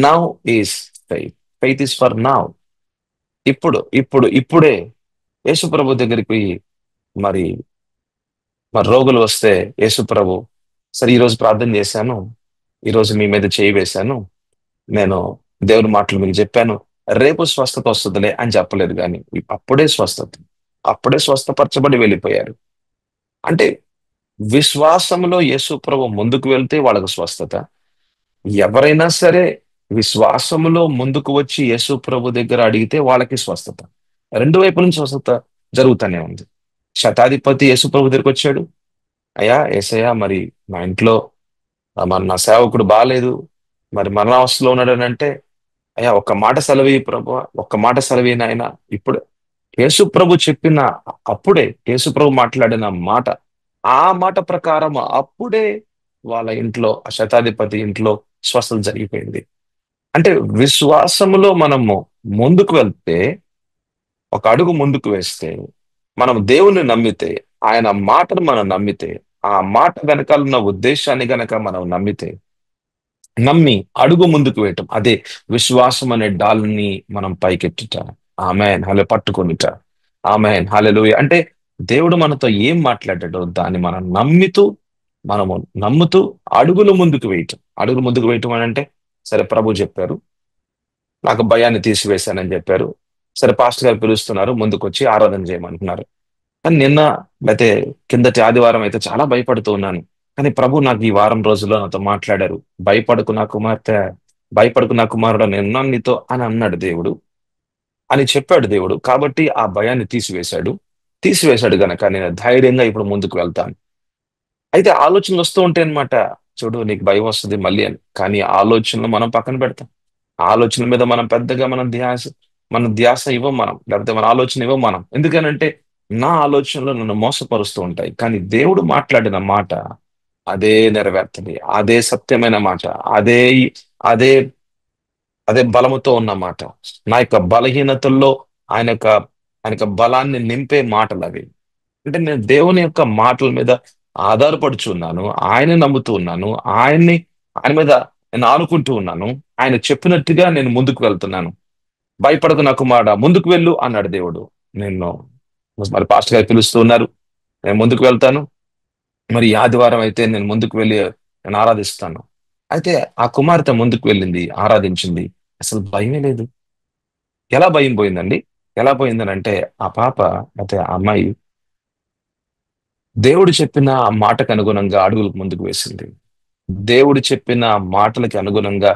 Now is faith. Faith is for now. ఇప్పుడే యేసు ప్రభు దగ్గరికి పోయి మరి మరి రోగులు వస్తే యేసు ప్రభు, సరే ఈరోజు ప్రార్థన చేశాను, ఈరోజు మీ మీద చేయి వేశాను, నేను దేవుని మాటలు మీకు చెప్పాను, రేపు స్వస్థత వస్తుందిలే అని చెప్పలేదు. కానీ అప్పుడే స్వస్థత, అప్పుడే స్వస్థపరచబడి వెళ్ళిపోయారు. అంటే విశ్వాసంలో యేసు ప్రభు ముందుకు వెళ్తే వాళ్ళకు స్వస్థత. ఎవరైనా సరే విశ్వాసములో ముందుకు వచ్చి యేసు ప్రభు దగ్గర అడిగితే వాళ్ళకి స్వస్థత. రెండు వైపుల నుంచి స్వస్థత జరుగుతూనే ఉంది. శతాధిపతి యేసు ప్రభు దగ్గరికి వచ్చాడు. అయ్యా యేసయ్యా, మరి మా ఇంట్లో మరి నా సేవకుడు బాలేదు, మరి మరణావస్థలో ఉన్నాడు అని అంటే, అయ్యా ఒక్క మాట సెలవి ప్రభు, ఒక్క మాట సెలవి నాయన. ఇప్పుడు యేసు ప్రభు చెప్పిన, అప్పుడే యేసు ప్రభు మాట్లాడిన మాట, ఆ మాట ప్రకారం అప్పుడే వాళ్ళ ఇంట్లో, ఆ శతాధిపతి ఇంట్లో స్వస్థత జరిగిపోయింది. అంటే విశ్వాసములో మనము ముందుకు వెళ్తే, ఒక అడుగు ముందుకు వేస్తే, మనం దేవుణ్ణి నమ్మితే, ఆయన మాటను మనం నమ్మితే, ఆ మాట వెనకాల ఉన్న ఉద్దేశాన్ని గనక మనం నమ్మి అడుగు ముందుకు వేయటం, అదే విశ్వాసం అనే డాల్ని మనం పైకెత్తుట. ఆమెన్ హల్లె పట్టుకొనుట. Amen hallelujah. అంటే దేవుడు మనతో ఏం మాట్లాడాడో దాన్ని మనం మనము నమ్ముతూ అడుగులు ముందుకు వేయటం. అడుగులు ముందుకు వేయటం అని అంటే, సరే ప్రభు చెప్పారు, నాకు భయాన్ని తీసివేశానని చెప్పారు, సరే పాస్టర్ గారు పిలుస్తున్నారు, ముందుకు వచ్చి ఆరాధన చేయమంటున్నారు. కానీ నిన్న, లేకపోతే కిందటి ఆదివారం అయితే చాలా భయపడుతూ ఉన్నాను. కానీ ప్రభు నాకు ఈ వారం రోజుల్లో నాతో మాట్లాడారు. భయపడకు నా కుమార్తె, భయపడకు నా కుమారుడు, నేనున్నాను నీతో అని అన్నాడు దేవుడు, అని చెప్పాడు దేవుడు. కాబట్టి ఆ భయాన్ని తీసివేశాడు గనక నేను ధైర్యంగా ఇప్పుడు ముందుకు వెళ్తాను. అయితే ఆలోచనలు వస్తూ ఉంటాయి అనమాట. చూడు నీకు భయం వస్తుంది మళ్ళీ అని, కానీ ఆలోచనలు మనం పక్కన పెడతాం. ఆలోచనల మీద మనం పెద్దగా మన ధ్యాస ఇవ్వం మనం, లేకపోతే మన ఆలోచన ఇవ్వం మనం. ఎందుకనంటే నా ఆలోచనలు నన్ను మోసపరుస్తూ ఉంటాయి. కానీ దేవుడు మాట్లాడిన మాట అదే నెరవేర్తది. అదే సత్యమైన మాట. అదే అదే అదే బలముతో ఉన్న మాట. నా యొక్క బలహీనతల్లో ఆయన యొక్క ఆయన యొక్క బలాన్ని నింపే మాటలు అవి. అంటే నేను దేవుని యొక్క మాటల మీద ఆధారపడుచున్నాను, ఆయన నమ్ముతూ ఉన్నాను, ఆయన మీద నేను ఆనుకుంటూ ఉన్నాను. ఆయన చెప్పినట్టుగా నేను ముందుకు వెళ్తున్నాను. భయపడకు నా కుమారుడా, ముందుకు వెళ్ళు అన్నాడు దేవుడు. నేను మరి పాస్టర్ గారు పిలుస్తూ ఉన్నారు, నేను ముందుకు వెళ్తాను. మరి ఈ ఆదివారం అయితే నేను ముందుకు వెళ్ళి నేను ఆరాధిస్తాను. అయితే ఆ కుమార్తె ముందుకు వెళ్ళింది, ఆరాధించింది. అసలు భయమే లేదు. ఎలా భయం పోయిందండి? ఎలా పోయిందని అంటే, ఆ పాప, అయితే ఆ అమ్మాయి దేవుడు చెప్పిన ఆ మాటకు అనుగుణంగా అడుగులకు ముందుకు వేసింది. దేవుడు చెప్పిన మాటలకి అనుగుణంగా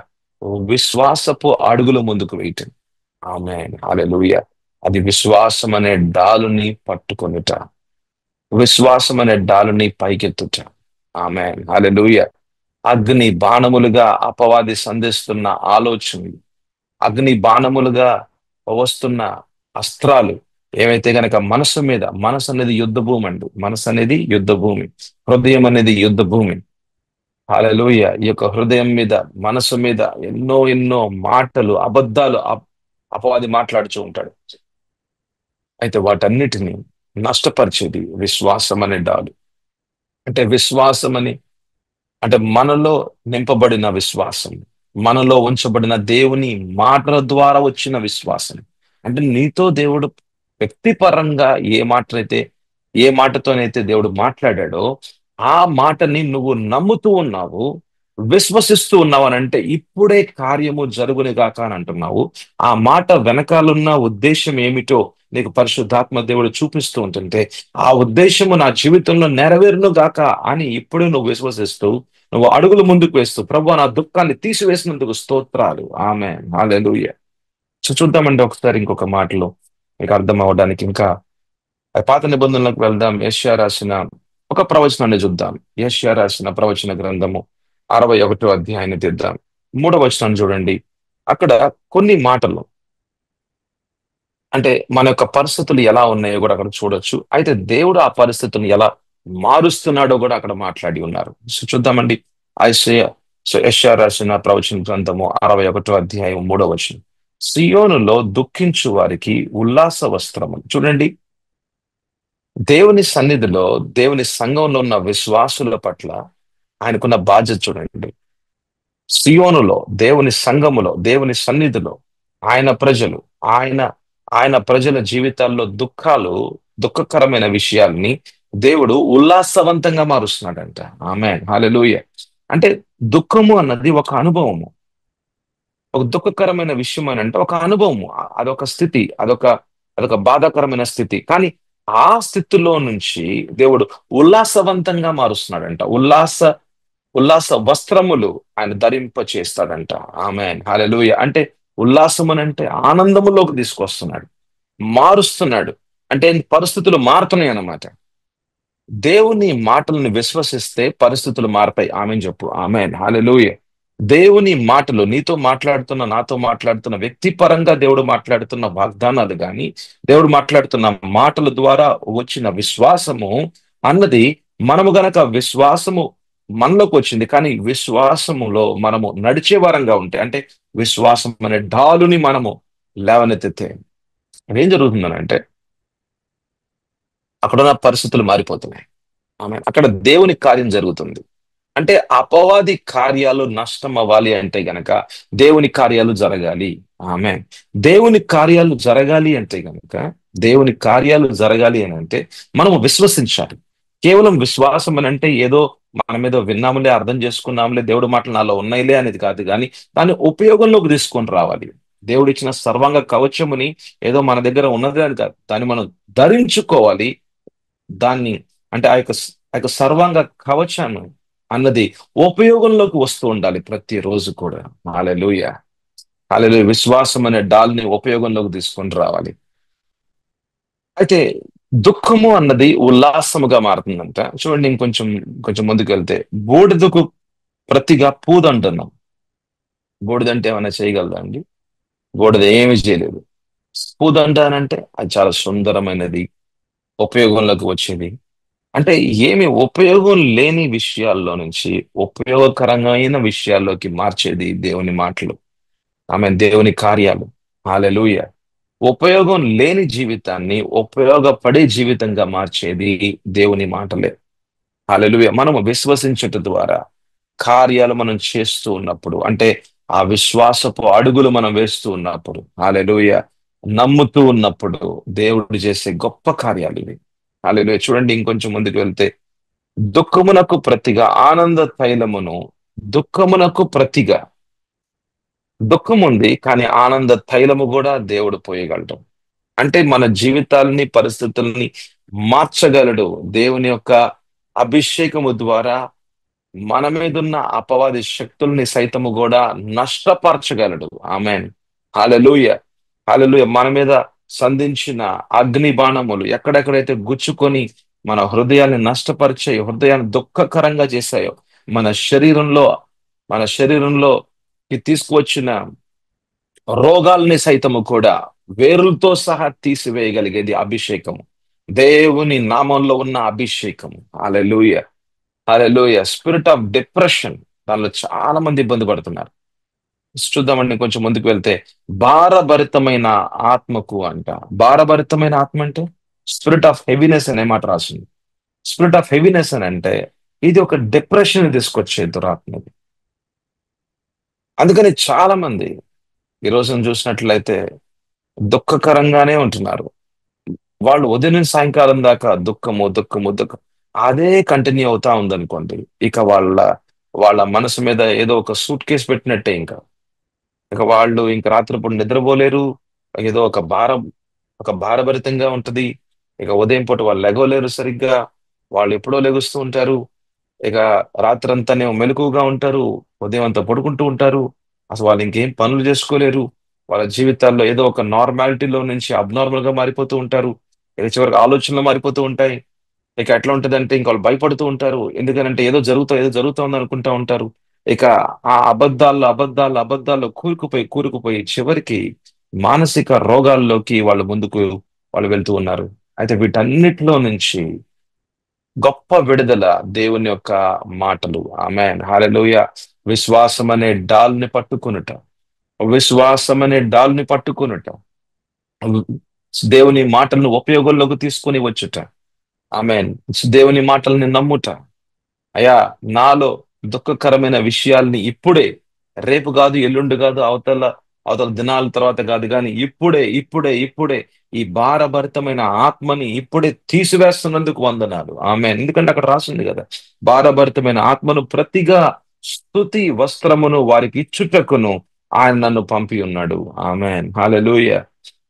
విశ్వాసపు అడుగులు ముందుకు వేయటం. ఆమేన్ హల్లెలూయా. అది విశ్వాసం అనే డాలుని పట్టుకొనుట, విశ్వాసం అనే డాలుని పైకెత్తుట. ఆమేన్ హల్లెలూయా. అగ్ని బాణములుగా అపవాది సంధిస్తున్న ఆలోచనలు, అగ్ని బాణములుగా వస్తున్న అస్త్రాలు ఏవైతే గనక మనసు అనేది యుద్ధ భూమి అండి. మనసు అనేది యుద్ధ భూమి. హృదయం అనేది యుద్ధ భూమి. హల్లెలూయా. ఈ యొక్క హృదయం మీద, మనసు మీద ఎన్నో ఎన్నో మాటలు, అబద్ధాలు అపవాది మాట్లాడుతూ ఉంటాడు. అయితే వాటన్నిటిని నష్టపరిచేది విశ్వాసం అనే డాలు. అంటే విశ్వాసం అని అంటే మనలో నింపబడిన విశ్వాసం, మనలో ఉంచబడిన దేవుని మాటల ద్వారా వచ్చిన విశ్వాసం. అంటే నీతో దేవుడు వ్యక్తిపరంగా ఏ మాటతోనైతే దేవుడు మాట్లాడాడో ఆ మాటని నువ్వు నమ్ముతూ ఉన్నావు, విశ్వసిస్తూ ఉన్నావు అని అంటే, ఇప్పుడే కార్యము జరుగును గాక అని అంటున్నావు. ఆ మాట వెనకాలన్న ఉద్దేశం ఏమిటో నీకు పరిశుద్ధాత్మ దేవుడు చూపిస్తూ ఉంటుంటే, ఆ ఉద్దేశము నా జీవితంలో నెరవేరును గాక అని ఇప్పుడే నువ్వు విశ్వసిస్తూ, నువ్వు అడుగులు ముందుకు వేస్తూ, ప్రభువా నా దుఃఖాన్ని తీసివేసినందుకు స్తోత్రాలు. ఆమేన్ హల్లెలూయా. చూద్దామండి ఒకసారి ఇంకొక మాటలో మీకు అర్థం అవ్వడానికి. ఇంకా పాత నిబంధనలకు వెళ్దాం. యెషయా రాసిన ఒక ప్రవచనాన్ని చూద్దాం. యెషయా రాసిన ప్రవచన గ్రంథము 61వ అధ్యాయాన్ని తీద్దాం. 3వ వచనాన్ని చూడండి. అక్కడ కొన్ని మాటలు, అంటే మన యొక్క పరిస్థితులు ఎలా ఉన్నాయో కూడా అక్కడ చూడొచ్చు. అయితే దేవుడు ఆ పరిస్థితులను ఎలా మారుస్తున్నాడో కూడా అక్కడ మాట్లాడి ఉన్నారు. సో చూద్దామండి. యెషయా సో యెషయా రాసిన ప్రవచన గ్రంథము 61వ అధ్యాయం 3వ వచనం. సియోనులో దుఃఖించు వారికి ఉల్లాస వస్త్రములు. చూడండి, దేవుని సన్నిధిలో, దేవుని సంఘంలో ఉన్న విశ్వాసుల పట్ల ఆయనకున్న బాధ్యత చూడండి. సియోనులో, దేవుని సంఘములో, దేవుని సన్నిధిలో ఆయన ప్రజలు, ఆయన ఆయన ప్రజల జీవితాల్లో దుఃఖకరమైన విషయాల్ని దేవుడు ఉల్లాసవంతంగా మారుస్తున్నాడంట. ఆమేన్, హల్లెలూయా. అంటే దుఃఖము అన్నది ఒక అనుభవము. ఒక దుఃఖకరమైన విషయం అని అంటే ఒక అనుభవము. అదొక స్థితి, అదొక బాధాకరమైన స్థితి. కానీ ఆ స్థితిలో నుంచి దేవుడు ఉల్లాసవంతంగా మారుస్తున్నాడంట. ఉల్లాస వస్త్రములు ఆయన ధరింప చేస్తాడంట. ఆమేన్, హల్లెలూయా. అంటే ఉల్లాసం అని అంటే ఆనందములోకి తీసుకొస్తున్నాడు, మారుస్తున్నాడు. అంటే పరిస్థితులు మారుతున్నాయి అన్నమాట. దేవుని మాటలను విశ్వసిస్తే పరిస్థితులు మారతాయి. ఆమెన్ చెప్పు. ఆమెన్, హల్లెలూయా. దేవుని మాటలు నీతో మాట్లాడుతున్న, నాతో మాట్లాడుతున్న, వ్యక్తిపరంగా దేవుడు మాట్లాడుతున్న వాగ్దానాలు గాని, దేవుడు మాట్లాడుతున్న మాటల ద్వారా వచ్చిన విశ్వాసము అన్నది, మనము గనక విశ్వాసము మనలోకి వచ్చింది, కానీ విశ్వాసములో మనము నడిచే వారంగా ఉంటే, అంటే విశ్వాసం అనే డాలుని మనము లేవనెత్తితే ఏం జరుగుతుందనంటే అక్కడున్న పరిస్థితులు మారిపోతున్నాయి. ఆమె అక్కడ దేవుని కార్యం జరుగుతుంది. అంటే అపవాది కార్యాలు నష్టం అవ్వాలి అంటే గనక దేవుని కార్యాలు జరగాలి. ఆమె దేవుని కార్యాలు జరగాలి అంటే గనక, దేవుని కార్యాలు జరగాలి అని అంటే మనము విశ్వసించాలి. కేవలం విశ్వాసం అని అంటే ఏదో మనం ఏదో విన్నాములే, అర్థం చేసుకున్నాములే, దేవుడి మాటలు నాలో ఉన్నాయిలే అనేది కాదు, కానీ దాన్ని ఉపయోగంలోకి తీసుకొని రావాలి. దేవుడు ఇచ్చిన సర్వాంగ కవచముని ఏదో మన దగ్గర ఉన్నది అని కాదు, దాన్ని మనం ధరించుకోవాలి. దాన్ని అంటే ఆ యొక్క సర్వాంగ కవచాన్ని అన్నది ఉపయోగంలోకి వస్తూ ఉండాలి ప్రతిరోజు కూడా. హల్లెలూయా, హల్లెలూయా. విశ్వాసం అనే డాల్ని ఉపయోగంలోకి తీసుకొని రావాలి. అయితే దుఃఖము అన్నది ఉల్లాసముగా మారుతుందంట. చూడండి, కొంచెం ముందుకు వెళ్తే, బూడిదకు ప్రతిగా పూదంటున్నాం. బూడిదంటే ఏమైనా చేయగలదా అండి? బూడిద ఏమి చేయలేదు. పూదంట అని అంటే అది చాలా సుందరమైనది, ఉపయోగంలోకి వచ్చేది. అంటే ఏమి ఉపయోగం లేని విషయాల్లో నుంచి ఉపయోగకరమైన విషయాల్లోకి మార్చేది దేవుని మాటలు. ఆమె దేవుని కార్యాలు. హల్లెలూయా. ఉపయోగం లేని జీవితాన్ని ఉపయోగపడే జీవితంగా మార్చేది దేవుని మాటలే. హల్లెలూయా. మనము విశ్వసించుట ద్వారా కార్యాలు మనం చేస్తూ ఉన్నప్పుడు, అంటే ఆ విశ్వాసపు అడుగులు మనం వేస్తూ ఉన్నప్పుడు, హల్లెలూయా, నమ్ముతూ ఉన్నప్పుడు దేవుడు చేసే గొప్ప కార్యాలు ఇవి. హల్లెలూయా. చూడండి, ఇంకొంచెం ముందుకు వెళ్తే, దుఃఖమునకు ప్రతిగా ఆనంద తైలమును. దుఃఖమునకు ప్రతిగా దుఃఖం ఉంది, కానీ ఆనంద తైలము కూడా దేవుడు పోయగలడు. అంటే మన జీవితాలని, పరిస్థితుల్ని మార్చగలడు. దేవుని యొక్క అభిషేకము ద్వారా మన మీదున్న అపవాది శక్తుల్ని సైతము కూడా నష్టపరచగలడు. ఆమెన్, హల్లెలూయా, హల్లెలూయా. మన మీద సంధించిన అగ్ని బాణములు ఎక్కడెక్కడైతే గుచ్చుకొని మన హృదయాన్ని నష్టపరిచాయో, హృదయాన్ని దుఃఖకరంగా చేశాయో, మన శరీరంలో మన శరీరంలో తీసుకువచ్చిన రోగాల్ని సైతము కూడా వేరులతో సహా తీసివేయగలిగేది అభిషేకము. దేవుని నామంలో ఉన్న అభిషేకము. హల్లెలూయా, హల్లెలూయా. స్పిరిట్ ఆఫ్ డిప్రెషన్, దానిలో చాలా మంది ఇబ్బంది పడుతున్నారు. చూద్దామండి, కొంచెం ముందుకు వెళ్తే, భారభరితమైన ఆత్మకు అంట. భారభరితమైన ఆత్మ అంటే స్పిరిట్ ఆఫ్ హెవీనెస్ అనే మాట రాసింది. స్పిరిట్ ఆఫ్ హెవీనెస్ అని అంటే ఇది ఒక డిప్రెషన్ తీసుకొచ్చే దురాత్మది. అందుకని చాలా మంది ఈ రోజున చూసినట్లయితే దుఃఖకరంగానే ఉంటున్నారు. వాళ్ళు ఉదయం నుంచి సాయంకాలం దాకా దుఃఖము దుఃఖము దుఃఖం అదే కంటిన్యూ అవుతా ఉందనుకోండి, ఇక వాళ్ళ మనసు మీద ఏదో ఒక సూట్ కేసు పెట్టినట్టే. ఇక వాళ్ళు ఇంక రాత్రిపూట నిద్రపోలేరు. ఏదో ఒక భారభరితంగా ఉంటది. ఇక ఉదయం పూట వాళ్ళు లెగవలేరు సరిగ్గా. వాళ్ళు ఎప్పుడో లెగుస్తూ ఉంటారు. ఇక రాత్రంతానేమో మెలకువగా ఉంటారు, ఉదయం అంతా పడుకుంటూ ఉంటారు. అసలు వాళ్ళు ఇంకేం పనులు చేసుకోలేరు. వాళ్ళ జీవితాల్లో ఏదో ఒక నార్మాలిటీలో నుంచి అబ్నార్మల్ గా మారిపోతూ ఉంటారు. ఇక చివరికి ఆలోచనలు మారిపోతూ ఉంటాయి. ఇక ఎట్లా ఉంటదంటే ఇంక వాళ్ళు భయపడుతూ ఉంటారు. ఎందుకనంటే ఏదో జరుగుతోంది అనుకుంటా ఉంటారు. ఇక ఆ అబద్ధాల్లో కూరుకుపోయి చివరికి మానసిక రోగాల్లోకి వాళ్ళు వెళ్తూ ఉన్నారు. అయితే వీటన్నిటిలో నుంచి గొప్ప విడుదల దేవుని యొక్క మాటలు. ఆమేన్, హల్లెలూయా. విశ్వాసం అనే డాల్ని పట్టుకొనుట, విశ్వాసం అనే డాల్ని పట్టుకొనుట, దేవుని మాటలను ఉపయోగంలోకి తీసుకొని వచ్చుట. ఆమేన్. దేవుని మాటల్ని నమ్ముట. అయ్యా, నాలో దుఃఖకరమైన విషయాల్ని ఇప్పుడే, రేపు కాదు, ఎల్లుండి కాదు, అవతల అవతల దినాల తర్వాత కాదు, కానీ ఇప్పుడే ఇప్పుడే ఇప్పుడే ఈ భారభరితమైన ఆత్మని ఇప్పుడే తీసివేస్తున్నందుకు వందనాలు. ఆమేన్. ఎందుకంటే అక్కడ రాసింది కదా, భారభరితమైన ఆత్మను ప్రతిగా స్తుతి వస్త్రమును వారికి ఇచ్చుటకును ఆయన నన్ను పంపి ఉన్నాడు. ఆమేన్. హల్లెలూయా.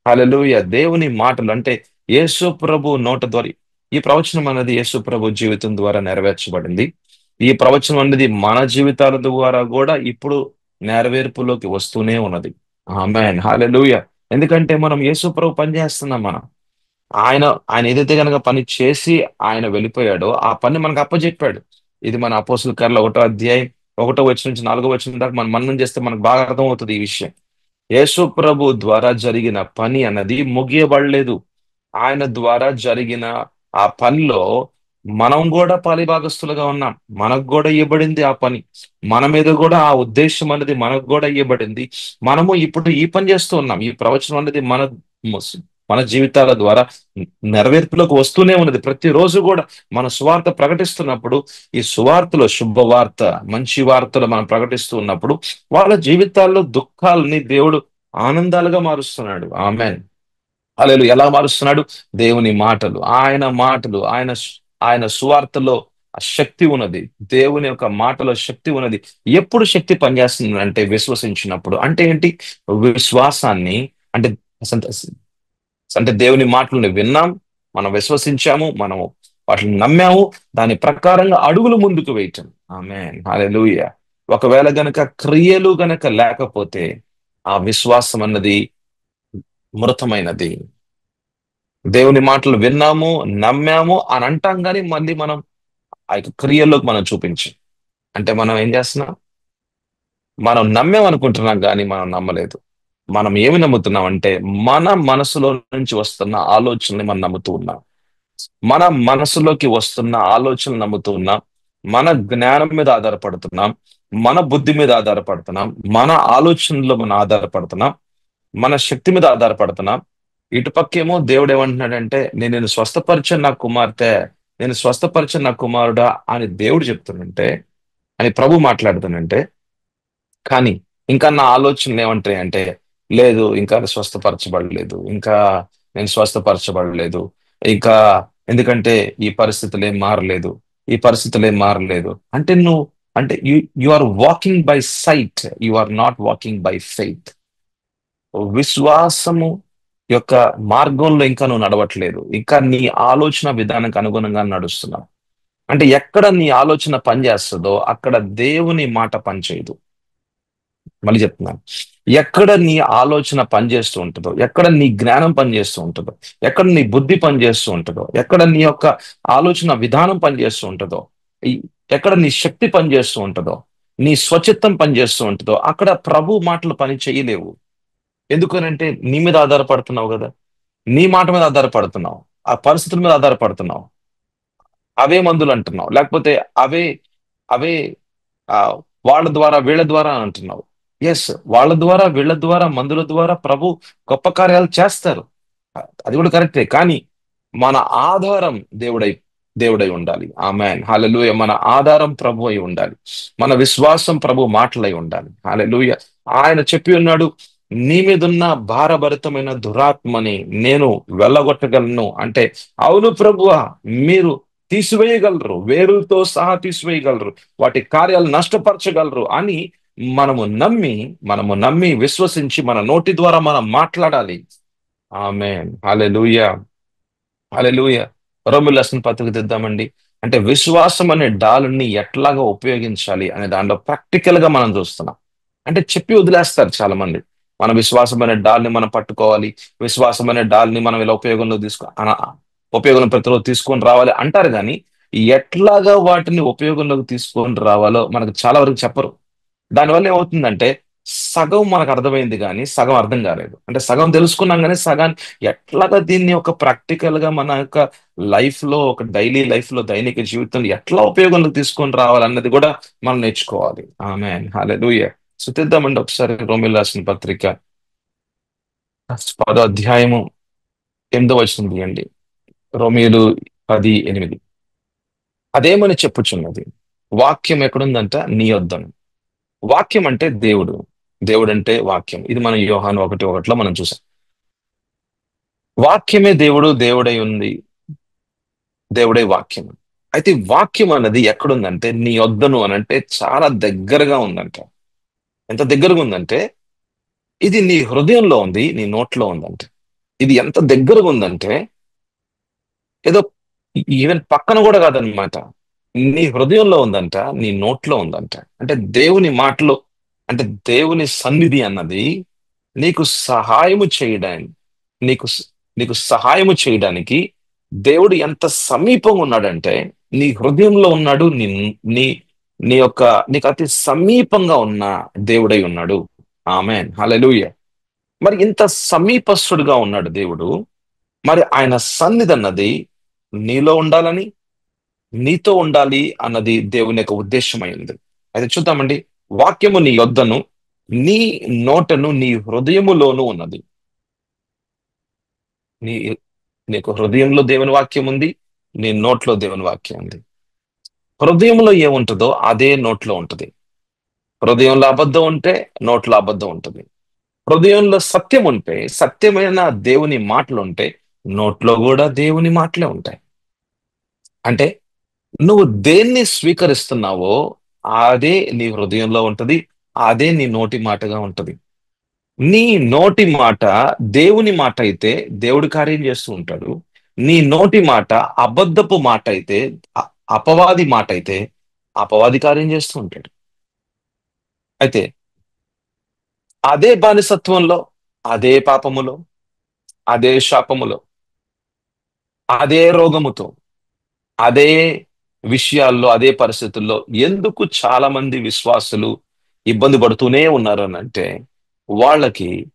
హల్లెలూయా. దేవుని మాటలు అంటే యేసు ప్రభు నోట ద్వారా ఈ ప్రవచనం అనేది యేసు ప్రభు జీవితం ద్వారా నెరవేర్చబడింది. ఈ ప్రవచనం అనేది మన జీవితాల ద్వారా కూడా ఇప్పుడు నెరవేర్పులోకి వస్తూనే ఉన్నది. ఆమేన్. హల్లెలూయా. ఎందుకంటే మనం యేసు ప్రభు పని చేస్తున్నాం మనం. ఆయన ఆయన ఏదైతే గనక పని చేసి ఆయన వెళ్ళిపోయాడో ఆ పని మనకు అప్పచెప్పాడు. ఇది మన అపోస్తుల కార్యాలు 1వ అధ్యాయం 1వ వచనం నుంచి 4వ వచనం దాకా మనం మననం చేస్తే మనకు బాగా అర్థమవుతుంది ఈ విషయం. యేసు ప్రభు ద్వారా జరిగిన పని అన్నది ముగియబడలేదు. ఆయన ద్వారా జరిగిన ఆ పనిలో మనం కూడా పాలిభాగస్తులుగా ఉన్నాం. మనకు కూడా ఇవ్వబడింది ఆ పని. మన మీద కూడా ఆ ఉద్దేశం అనేది మనకు కూడా ఇవ్వబడింది. మనము ఇప్పుడు ఈ పని చేస్తూ ఉన్నాం. ఈ ప్రవచనం అనేది మన జీవితాల ద్వారా నెరవేర్పులోకి వస్తూనే ఉన్నది. ప్రతిరోజు కూడా మన సువార్త ప్రకటిస్తున్నప్పుడు, ఈ సువార్తలో శుభవార్త, మంచి వార్తలు మనం ప్రకటిస్తూ ఉన్నప్పుడు వాళ్ళ జీవితాల్లో దుఃఖాలని దేవుడు ఆనందాలుగా మారుస్తున్నాడు. ఆమెన్. హల్లెలూయా. ఎలా మారుస్తున్నాడు? దేవుని మాటలు, ఆయన మాటలు, ఆయన సువార్తలో ఆ శక్తి ఉన్నది. దేవుని యొక్క మాటలో శక్తి ఉన్నది. ఎప్పుడు శక్తి పనిచేస్తుంది అంటే విశ్వసించినప్పుడు. అంటే ఏంటి? విశ్వాసాన్ని అంటే సంత- అంటే దేవుని మాటలను విన్నాం, మనం విశ్వసించాము, మనము వాటిని నమ్మాము, దాని ప్రకారంగా అడుగులు ముందుకు వేయటం. ఆమేన్. హల్లెలూయా. ఒకవేళ గనక క్రియలు గనక లేకపోతే ఆ విశ్వాసం అన్నది మృతమైనది. దేవుని మాటలు విన్నాము, నమ్మాము అని అంటాం, కానీ మళ్ళీ మనం ఆ యొక్క క్రియల్లోకి మనం చూపించాం. అంటే మనం ఏం చేస్తున్నాం? మనం నమ్మాం అనుకుంటున్నాం, కానీ మనం నమ్మలేదు. మనం ఏమి నమ్ముతున్నాం అంటే మన మనసులో నుంచి వస్తున్న ఆలోచనని మనం నమ్ముతూ ఉన్నాం. మన మనసులోకి వస్తున్న ఆలోచనలు నమ్ముతూ ఉన్నాం. మన జ్ఞానం మీద ఆధారపడుతున్నాం. మన బుద్ధి మీద ఆధారపడుతున్నాం. మన ఆలోచనలో మనం ఆధారపడుతున్నాం. మన శక్తి మీద ఆధారపడుతున్నాం. ఇటుపక్కేమో దేవుడు ఏమంటున్నాడంటే, నేను స్వస్థపరిచాను నా కుమార్తె, నేను స్వస్థపరిచాను నా కుమారుడా అని దేవుడు చెప్తుందంటే, అని ప్రభు మాట్లాడుతుందంటే, కానీ ఇంకా నా ఆలోచనలు ఏమంటాయి అంటే, లేదు, ఇంకా స్వస్థపరచబడలేదు, ఇంకా నేను స్వస్థపరచబడలేదు, ఇంకా ఎందుకంటే ఈ పరిస్థితులు ఏం మారలేదు, ఈ పరిస్థితులు ఏం మారలేదు అంటే నువ్వు అంటే you are walking by sight, you are not walking by faith. విశ్వాసము యొక్క మార్గంలో ఇంకా నువ్వు నడవట్లేదు. ఇంకా నీ ఆలోచన విధానానికి అనుగుణంగా నడుస్తున్నావు. అంటే ఎక్కడ నీ ఆలోచన పనిచేస్తుందో అక్కడ దేవుని మాట పనిచేయదు. మళ్ళీ చెప్తున్నాను, ఎక్కడ నీ ఆలోచన పనిచేస్తూ ఉంటుందో, ఎక్కడ నీ జ్ఞానం పనిచేస్తూ ఉంటుందో, ఎక్కడ నీ బుద్ధి పనిచేస్తూ ఉంటుందో, ఎక్కడ నీ యొక్క ఆలోచన విధానం పనిచేస్తూ ఉంటుందో, ఈ- ఎక్కడ నీ శక్తి పనిచేస్తూ ఉంటుందో, నీ స్వచిత్తం పనిచేస్తూ ఉంటుందో అక్కడ ప్రభు మాటలు పని చేయలేవు. ఎందుకనంటే నీ మీద ఆధారపడుతున్నావు కదా, నీ మాట మీద ఆధారపడుతున్నావు, ఆ పరిస్థితుల మీద ఆధారపడుతున్నావు, అవే మందులు అంటున్నావు, లేకపోతే అవే అవే ఆ వాళ్ళ ద్వారా వీళ్ళ ద్వారా అని అంటున్నావు. ఎస్, వాళ్ళ ద్వారా వీళ్ళ ద్వారా మందుల ద్వారా ప్రభు గొప్ప కార్యాలు చేస్తారు. అది కూడా కరెక్టే, కానీ మన ఆధారం దేవుడై ఉండాలి. ఆమేన్. హల్లెలూయా. మన ఆధారం ప్రభు అయి ఉండాలి. మన విశ్వాసం ప్రభు మాటలై ఉండాలి. హల్లెలూయా. ఆయన చెప్పి ఉన్నాడు, నీ మీదున్న భారభరితమైన దురాత్మని నేను వెళ్ళగొట్టగలను అంటే, అవును ప్రభువా, మీరు తీసివేయగలరు, వేరుతో సహా తీసివేయగలరు, వాటి కార్యాలు నష్టపరచగలరు అని మనము నమ్మి విశ్వసించి మన నోటి ద్వారా మనం మాట్లాడాలి. ఆమేన్. హల్లెలూయా. హల్లెలూయా. రోమీయులకు రాసిన పత్రిక తెద్దామండి. అంటే విశ్వాసం అనే డాలుని ఎట్లాగా ఉపయోగించాలి అనే దాంట్లో ప్రాక్టికల్ గా మనం చూస్తున్నాం. అంటే చెప్పి వదిలేస్తారు చాలా మంది. మన విశ్వాసం అనే డాల్ని మనం పట్టుకోవాలి, విశ్వాసం అనే డాల్ని మనం ఇలా ఉపయోగంలో ప్రతిరోజు తీసుకొని రావాలి అంటారు, కానీ ఎట్లాగా వాటిని ఉపయోగంలోకి తీసుకొని రావాలో మనకు చాలా వరకు చెప్పరు. దానివల్ల ఏమవుతుందంటే సగం మనకు అర్థమైంది కానీ సగం అర్థం కాలేదు. అంటే సగం తెలుసుకున్నాం కానీ సగాన్ని ఎట్లాగా దీన్ని ఒక ప్రాక్టికల్ గా మన యొక్క లైఫ్ లో, ఒక డైలీ లైఫ్ లో, దైనిక జీవితంలో ఎట్లా ఉపయోగంలోకి తీసుకొని రావాలన్నది కూడా మనం నేర్చుకోవాలి. ఆమేన్, హల్లెలూయా. శుతిద్దామండి ఒకసారి రోమిల్ రాసిన పత్రిక 10వ అధ్యాయము 8వ వచనం తీయండి. రోమిలు 10:8. అదేమని చెప్పుచున్నది, వాక్యం ఎక్కడుందంట? నీ యొద్దను. వాక్యం అంటే దేవుడు, దేవుడు అంటే వాక్యం. ఇది మనం యోహాను 1:1 మనం చూసాం. వాక్యమే దేవుడు, దేవుడై ఉంది, దేవుడే వాక్యం. అయితే ఈ వాక్యం అన్నది ఎక్కడుందంటే నీ యొద్దను అని అంటే చాలా దగ్గరగా ఉందంట. ఎంత దగ్గరగా ఉందంటే ఇది నీ హృదయంలో ఉంది, నీ నోట్లో ఉందంట. ఇది ఎంత దగ్గరగా ఉందంటే ఏదో ఈవెన్ పక్కన కూడా కాదనమాట. నీ హృదయంలో ఉందంట, నీ నోట్లో ఉందంట. అంటే దేవుని మాటలు, అంటే దేవుని సన్నిధి అన్నది నీకు సహాయము చేయడానికి, నీకు నీకు సహాయము చేయడానికి దేవుడు ఎంత సమీపంగా ఉన్నాడంటే నీ హృదయంలో ఉన్నాడు. నీ నీ నీ యొక్క నీకు అతి సమీపంగా ఉన్న దేవుడై ఉన్నాడు. ఆమేన్, హల్లెలూయా. మరి ఇంత సమీపస్తుడుగా ఉన్నాడు దేవుడు. మరి ఆయన సన్నిధి అన్నది నీలో ఉండాలని, నీతో ఉండాలి అన్నది దేవుని యొక్క ఉద్దేశమైంది. అయితే చూద్దామండి. వాక్యము నీ యొద్దను, నీ నోటను, నీ హృదయములోను ఉన్నది. నీ నీకు హృదయంలో దేవుని వాక్యం ఉంది, నీ నోట్లో దేవుని వాక్యం ఉంది. హృదయంలో ఏముంటుందో అదే నోట్లో ఉంటుంది. హృదయంలో అబద్ధం ఉంటే నోట్లో అబద్ధం ఉంటుంది. హృదయంలో సత్యం ఉంటే, సత్యమైన దేవుని మాటలు ఉంటే నోట్లో కూడా దేవుని మాటలే ఉంటాయి. అంటే నువ్వు దేన్ని స్వీకరిస్తున్నావో అదే నీ హృదయంలో ఉంటది, అదే నీ నోటి మాటగా ఉంటది. నీ నోటి మాట దేవుని మాట అయితే దేవుడు కార్యం చేస్తూ ఉంటాడు. నీ నోటి మాట అబద్ధపు మాట అయితే, అపవాది మాట అయితే అపవాది కార్యం చేస్తూ ఉంటాడు. అయితే అదే బానిసత్వంలో, అదే పాపములో, అదే శాపములో, అదే రోగముతో, అదే విషయాల్లో, అదే పరిస్థితుల్లో ఎందుకు చాలా మంది విశ్వాసులు ఇబ్బంది పడుతూనే ఉన్నారు అని అంటే వాళ్ళకి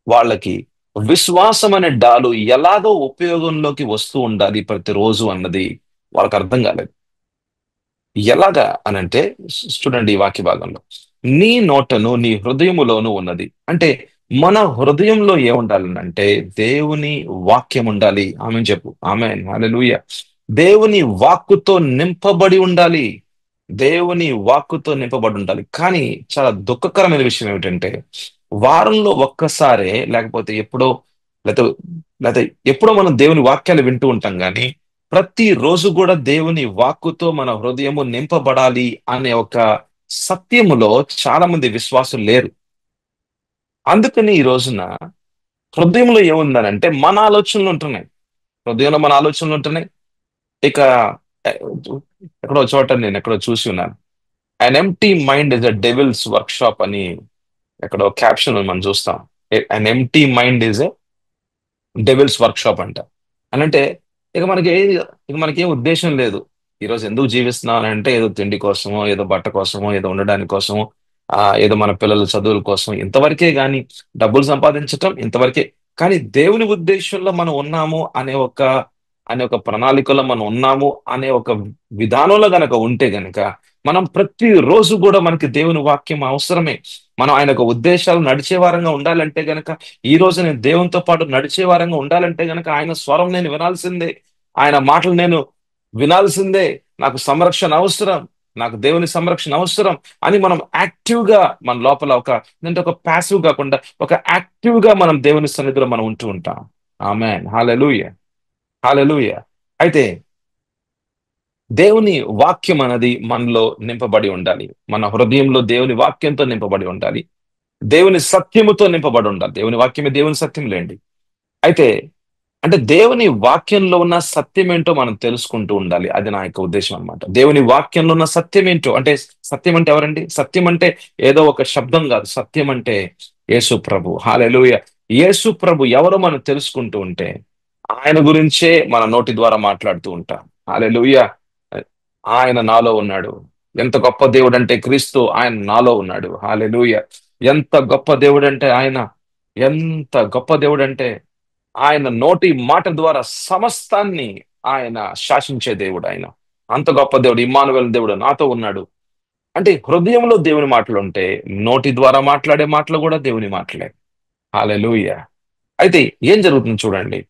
వాళ్ళకి విశ్వాసం అనే డాలు ఎలాగో ఉపయోగంలోకి వస్తూ ఉండాలి ప్రతిరోజు అన్నది వాళ్ళకి అర్థం కాలేదు. ఎలాగా అనంటే చూడండి ఈ వాక్య భాగంలో, నీ నోటను నీ హృదయములోను ఉన్నది అంటే మన హృదయంలో ఏముండాలనంటే దేవుని వాక్యం ఉండాలి. ఆమె చెప్పు, ఆమె హల్లెలూయా. దేవుని వాక్కుతో నింపబడి ఉండాలి. దేవుని వాక్కుతో నింపబడి ఉండాలి. కానీ చాలా దుఃఖకరమైన విషయం ఏమిటంటే వారంలో ఒక్కసారే, లేకపోతే ఎప్పుడో, లేకపోతే లేకపోతే ఎప్పుడో మనం దేవుని వాక్యాలు వింటూ ఉంటాం కానీ ప్రతి రోజు కూడా దేవుని వాక్కుతో మన హృదయము నింపబడాలి అనే ఒక సత్యములో చాలా మంది విశ్వాసులు లేరు. అందుకని ఈ రోజున హృదయంలో ఏముందనంటే మన ఆలోచనలు ఉంటున్నాయి. హృదయంలో మన ఆలోచనలు ఉంటున్నాయి. ఇక ఎ- ఎక్కడో చోట నేను ఎక్కడో చూసి ఉన్నాను. An empty mind is a devil's workshop అని ఎక్కడో క్యాప్షన్ మనం చూస్తాం. An empty mind is devil's workshop అంట. అని అంటే ఇక మనకి ఇక మనకి ఏం ఉద్దేశం లేదు. ఈరోజు ఎందుకు జీవిస్తున్నాం అని అంటే ఏదో తిండి కోసమో, ఏదో బట్ట కోసమో, ఏదో ఉండడానికి కోసమో, ఏదో మన పిల్లల చదువుల కోసం, ఇంతవరకే గాని డబ్బులు సంపాదించటం ఇంతవరకే. కానీ దేవుని ఉద్దేశంలో మనం ఉన్నాము అనే ఒక ప్రణాళికలో మనం ఉన్నాము అనే ఒక విధానంలో గనక ఉంటే గనక మనం ప్రతి రోజు కూడా మనకి దేవుని వాక్యం అవసరమే. మనం ఆయన యొక్క ఉద్దేశాలు నడిచే వారంగా ఉండాలంటే గనక, ఈ రోజు నేను దేవునితో పాటు నడిచే వారంగా ఉండాలంటే గనక ఆయన స్వరం నేను వినాల్సిందే, ఆయన మాటలు నేను వినాల్సిందే. నాకు సంరక్షణ అవసరం, నాకు దేవుని సంరక్షణ అవసరం అని మనం యాక్టివ్ గా మన లోపల అంటే ఒక ప్యాసివ్ కాకుండా ఒక యాక్టివ్ గా మనం దేవుని సన్నిధిలో మనం ఉంటూ ఉంటాం. ఆమేన్, హల్లెలూయా, హల్లెలూయా. అయితే దేవుని వాక్యం అనేది మనలో నింపబడి ఉండాలి. మన హృదయంలో దేవుని వాక్యంతో నింపబడి ఉండాలి. దేవుని సత్యముతో నింపబడి ఉండాలి. దేవుని వాక్యమే దేవుని సత్యం లేండి. అయితే అంటే దేవుని వాక్యంలో ఉన్న సత్యం ఏంటో మనం తెలుసుకుంటూ ఉండాలి. అది నా యొక్క ఉద్దేశం అన్నమాట. దేవుని వాక్యంలో ఉన్న సత్యం ఏంటో అంటే, సత్యం అంటే ఎవరండి? సత్యం అంటే ఏదో ఒక శబ్దం కాదు. సత్యం అంటే యేసు ప్రభు. హల్లెలూయా. యేసు ప్రభు ఎవరో మనం తెలుసుకుంటూ ఉంటే ఆయన గురించే మన నోటి ద్వారా మాట్లాడుతూ ఉంటాం. హల్లెలూయా. ఆయన నాలో ఉన్నాడు. ఎంత గొప్ప దేవుడు అంటే క్రీస్తు ఆయన నాలో ఉన్నాడు. హల్లెలూయా. ఎంత గొప్ప దేవుడు అంటే ఆయన, ఎంత గొప్ప దేవుడు అంటే ఆయన నోటి మాట ద్వారా సమస్తాన్ని ఆయన శాసించే దేవుడు ఆయన. అంత గొప్ప దేవుడు, ఇమ్మానువేల్ దేవుడు నాతో ఉన్నాడు. అంటే హృదయంలో దేవుని మాటలు ఉంటే నోటి ద్వారా మాట్లాడే మాటలు కూడా దేవుని మాటలే. హల్లెలూయా. అయితే ఏం జరుగుతుంది చూడండి.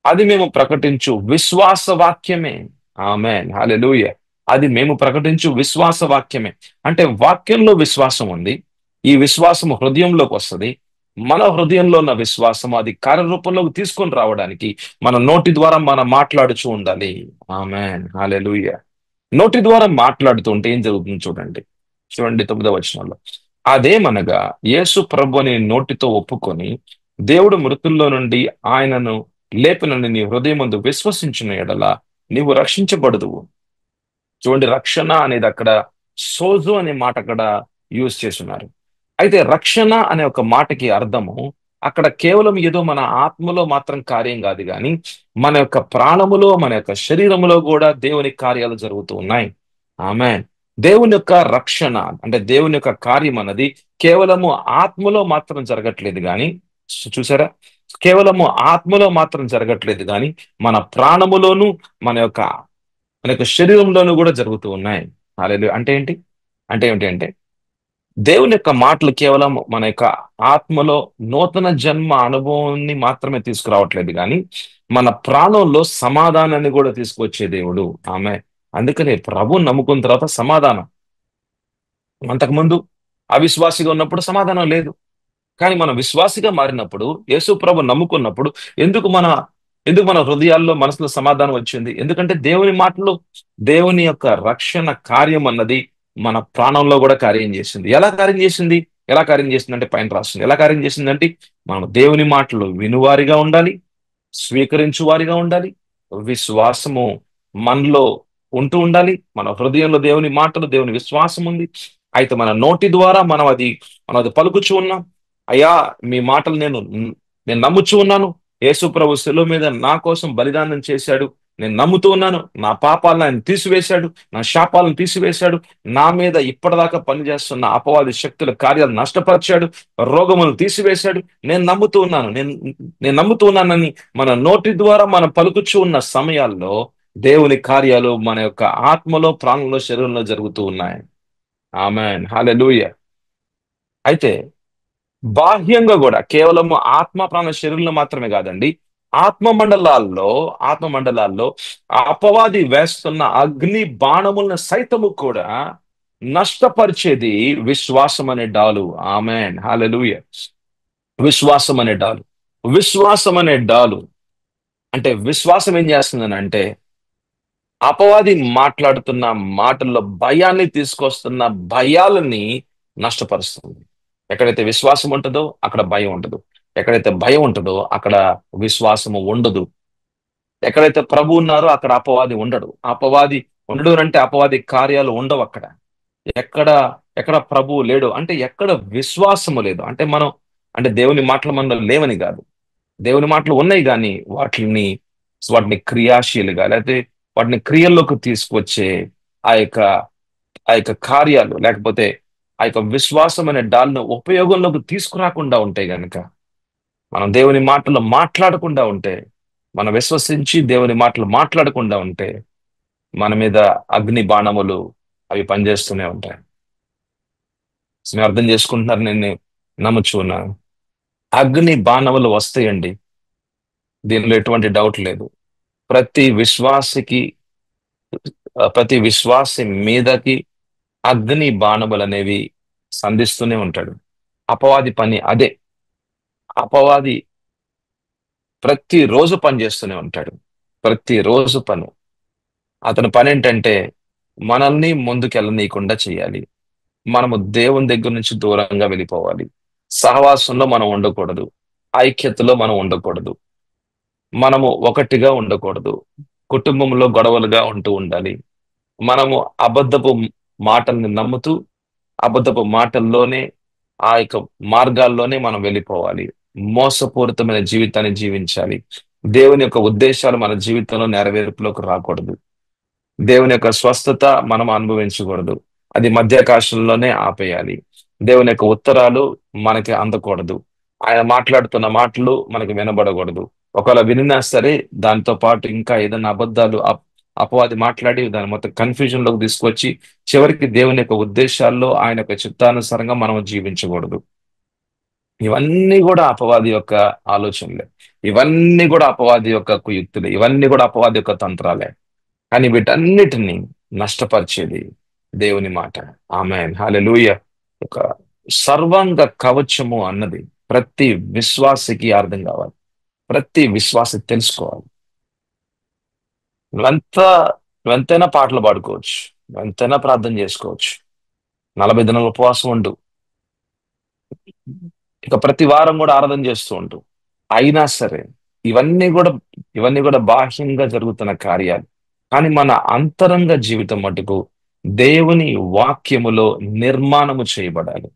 అది మేము ప్రకటించు విశ్వాస వాక్యమే. ఆమేన్, హల్లెలూయా. అది మేము ప్రకటించు విశ్వాస వాక్యమే. అంటే వాక్యంలో విశ్వాసం ఉంది. ఈ విశ్వాసం హృదయంలోకి వస్తుంది. మన హృదయంలో ఉన్న విశ్వాసం అది కార్యరూపంలోకి తీసుకొని రావడానికి మన నోటి ద్వారా మనం మాట్లాడుచూ ఉండాలి. ఆమేన్, హల్లెలూయా. నోటి ద్వారా మాట్లాడుతుంటే ఏం జరుగుతుంది చూడండి. చూడండి 9వ వచనంలో, అదేమనగా యేసు ప్రభుని నోటితో ఒప్పుకొని దేవుడు మృతుల్లో నుండి ఆయనను లేపినని నీ హృదయమందు విశ్వసించిన ఎడల నీవు రక్షించబడదువు. చూడండి, రక్షణ అనేది అక్కడ సోజు అనే మాట అక్కడ యూజ్ చేస్తున్నారు. అయితే రక్షణ అనే ఒక మాటకి అర్థము అక్కడ కేవలం ఏదో మన ఆత్మలో మాత్రం కార్యం కాదు, కానీ మన యొక్క ప్రాణములో, మన యొక్క శరీరములో కూడా దేవుని కార్యాలు జరుగుతూ ఉన్నాయి. ఆమేన్. దేవుని యొక్క రక్షణ అంటే దేవుని యొక్క కార్యం అన్నది కేవలము ఆత్మలో మాత్రం జరగట్లేదు కానీ, చూసారా, కేవలము ఆత్మలో మాత్రం జరగట్లేదు కానీ మన ప్రాణములోను, మన యొక్క మన యొక్క శరీరంలోనూ కూడా జరుగుతూ ఉన్నాయి. హల్లెలూయా. అంటే ఏంటి? అంటే ఏమిటి అంటే దేవుని యొక్క మాటలు కేవలం మన యొక్క ఆత్మలో నూతన జన్మ అనుభవాన్ని మాత్రమే తీసుకురావట్లేదు కానీ మన ప్రాణంలో సమాధానాన్ని కూడా తీసుకొచ్చే దేవుడు. ఆమె అందుకనే ప్రభు నమ్ముకున్న తర్వాత సమాధానం. అంతకుముందు అవిశ్వాసిగా ఉన్నప్పుడు సమాధానం లేదు. కానీ మనం విశ్వాసిగా మారినప్పుడు, యేసు ప్రభు నమ్ముకున్నప్పుడు ఎందుకు మన ఎందుకు మన హృదయాల్లో మనసులో సమాధానం వచ్చింది? ఎందుకంటే దేవుని మాటలు, దేవుని యొక్క రక్షణ కార్యం అన్నది మన ప్రాణంలో కూడా కార్యం చేసింది. ఎలా కార్యం చేసింది? ఎలా కార్యం చేసింది అంటే పైన రాస్తుంది. ఎలా కార్యం చేసిందంటే మనం దేవుని మాటలు వినువారిగా ఉండాలి, స్వీకరించు వారిగా ఉండాలి, విశ్వాసము మనలో ఉంటూ ఉండాలి. మన హృదయంలో దేవుని మాటలు, దేవుని విశ్వాసం ఉంది. అయితే మన నోటి ద్వారా మనం అది పలుకుచూ ఉన్నాం. అయ్యా, మీ మాటలు నేను నమ్ముచూ ఉన్నాను. యేసు ప్రభు శిలువ మీద నా కోసం బలిదానం చేశాడు. నేను నమ్ముతూ ఉన్నాను. నా పాపాలను ఆయన తీసివేశాడు, నా శాపాలను తీసివేశాడు. నా మీద ఇప్పటిదాకా పనిచేస్తున్న అపవాది శక్తుల కార్యాలు నష్టపరిచాడు, రోగములను తీసివేశాడు. నేను నమ్ముతూ ఉన్నానని మన నోటి ద్వారా మనం పలుకుచూ ఉన్న సమయాల్లో దేవుని కార్యాలు మన యొక్క ఆత్మలో, ప్రాణంలో, శరీరంలో జరుగుతూ ఉన్నాయి. ఆమేన్, హల్లెలూయా. అయితే బాహ్యంగా కూడా కేవలం ఆత్మ, ప్రాణ, శరీరంలో మాత్రమే కాదండి, ఆత్మ మండలాల్లో ఆ అపవాది వేస్తున్న అగ్ని బాణములను సైతము కూడా నష్టపరిచేది విశ్వాసం అనే డాలు. ఆమేన్, హల్లెలూయా. విశ్వాసం అనే డాలు. విశ్వాసం అనే డాలు అంటే విశ్వాసం ఏం చేస్తుందని అంటే అపవాది మాట్లాడుతున్న మాటల్లో భయాన్ని తీసుకొస్తున్న భయాలని నష్టపరుస్తుంది. ఎక్కడైతే విశ్వాసం ఉంటుందో అక్కడ భయం ఉండదు. ఎక్కడైతే భయం ఉంటుందో అక్కడ విశ్వాసము ఉండదు. ఎక్కడైతే ప్రభు ఉన్నారో అక్కడ అపవాది ఉండడు. అపవాది ఉండడు అంటే అపవాది కార్యాలు ఉండవు అక్కడ. ఎక్కడ ఎక్కడ ప్రభువు లేడు అంటే ఎక్కడ విశ్వాసము లేదు అంటే అంటే దేవుని మాటలు మనలో లేవని కాదు. దేవుని మాటలు ఉన్నాయి కానీ వాటిని క్రియాశీలుగా లేకపోతే వాటిని క్రియల్లోకి తీసుకొచ్చే ఆ యొక్క ఆ యొక్క కార్యాలు, లేకపోతే ఆ యొక్క విశ్వాసం అనే డాల్ను ఉపయోగంలోకి తీసుకురాకుండా ఉంటాయి గనుక, మనం దేవుని మాటలు మాట్లాడకుండా ఉంటే, మనం విశ్వసించి దేవుని మాటలు మాట్లాడకుండా ఉంటే మన మీద అగ్ని బాణములు అవి పనిచేస్తూనే ఉంటాయి. మీరు అర్థం చేసుకుంటున్నారు, నేను నమ్ముచున్నాను. అగ్ని బాణములు వస్తాయండి, దీనిలో ఎటువంటి డౌట్ లేదు. ప్రతి విశ్వాసికి ప్రతి విశ్వాసి మీదకి అగ్ని బాణములు అనేవి సంధిస్తూనే ఉంటాడు. అపవాది పని అదే. అపవాది ప్రతిరోజు పని చేస్తూనే ఉంటాడు. ప్రతిరోజు పని. అతని పని ఏంటంటే మనల్ని ముందుకెళ్ళనీయకుండా చేయాలి. మనము దేవుని దగ్గర నుంచి దూరంగా వెళ్ళిపోవాలి. సహవాసంలో మనం ఉండకూడదు. ఐక్యతలో మనం ఉండకూడదు. మనము ఒకటిగా ఉండకూడదు. కుటుంబంలో గొడవలుగా ఉంటూ ఉండాలి. మనము అబద్ధపు మాటల్ని నమ్ముతూ అబద్ధపు మాటల్లోనే ఆ యొక్క మార్గాల్లోనే మనం వెళ్ళిపోవాలి. మోసపూరితమైన జీవితాన్ని జీవించాలి. దేవుని యొక్క ఉద్దేశాలు మన జీవితంలో నెరవేర్పులోకి రాకూడదు. దేవుని యొక్క స్వస్థత మనం అనుభవించకూడదు. అది మధ్యాకాశంలోనే ఆపేయాలి. దేవుని యొక్క ఉత్తరాలు మనకి అందకూడదు. ఆయన మాట్లాడుతున్న మాటలు మనకి వినబడకూడదు. ఒకవేళ వినినా సరే దాంతో పాటు ఇంకా ఏదైనా అబద్ధాలు అపవాది మాట్లాడి దాన్ని మొత్తం కన్ఫ్యూజన్ లోకి తీసుకొచ్చి చివరికి దేవుని యొక్క ఉద్దేశాల్లో ఆయన యొక్క చిత్తానుసారంగా మనం జీవించకూడదు. ఇవన్నీ కూడా అపవాది యొక్క ఆలోచనలే. ఇవన్నీ కూడా అపవాది యొక్క కుయుక్తులే. ఇవన్నీ కూడా అపవాది యొక్క తంత్రాలే. కానీ వీటన్నిటిని నష్టపరిచేది దేవుని మాట. ఆమేన్, హల్లెలూయా. ఒక సర్వాంగ కవచము అన్నది ప్రతి విశ్వాసికి అర్థం కావాలి. ప్రతి విశ్వాసి తెలుసుకోవాలి. నువ్వెంత నువ్వెంతైనా పాటలు పాడుకోవచ్చు, నువ్వెంతైనా ప్రార్థన చేసుకోవచ్చు, 40 దినాల ఉపవాసం ఉండు, ఇక ప్రతి వారం కూడా ఆరాధన చేస్తూ ఉండు. అయినా సరే ఇవన్నీ కూడా ఇవన్నీ కూడా బాహ్యంగా జరుగుతున్న కార్యాలు. కానీ మన అంతరంగ జీవితం మటుకు దేవుని వాక్యములో నిర్మాణము చేయబడాలి.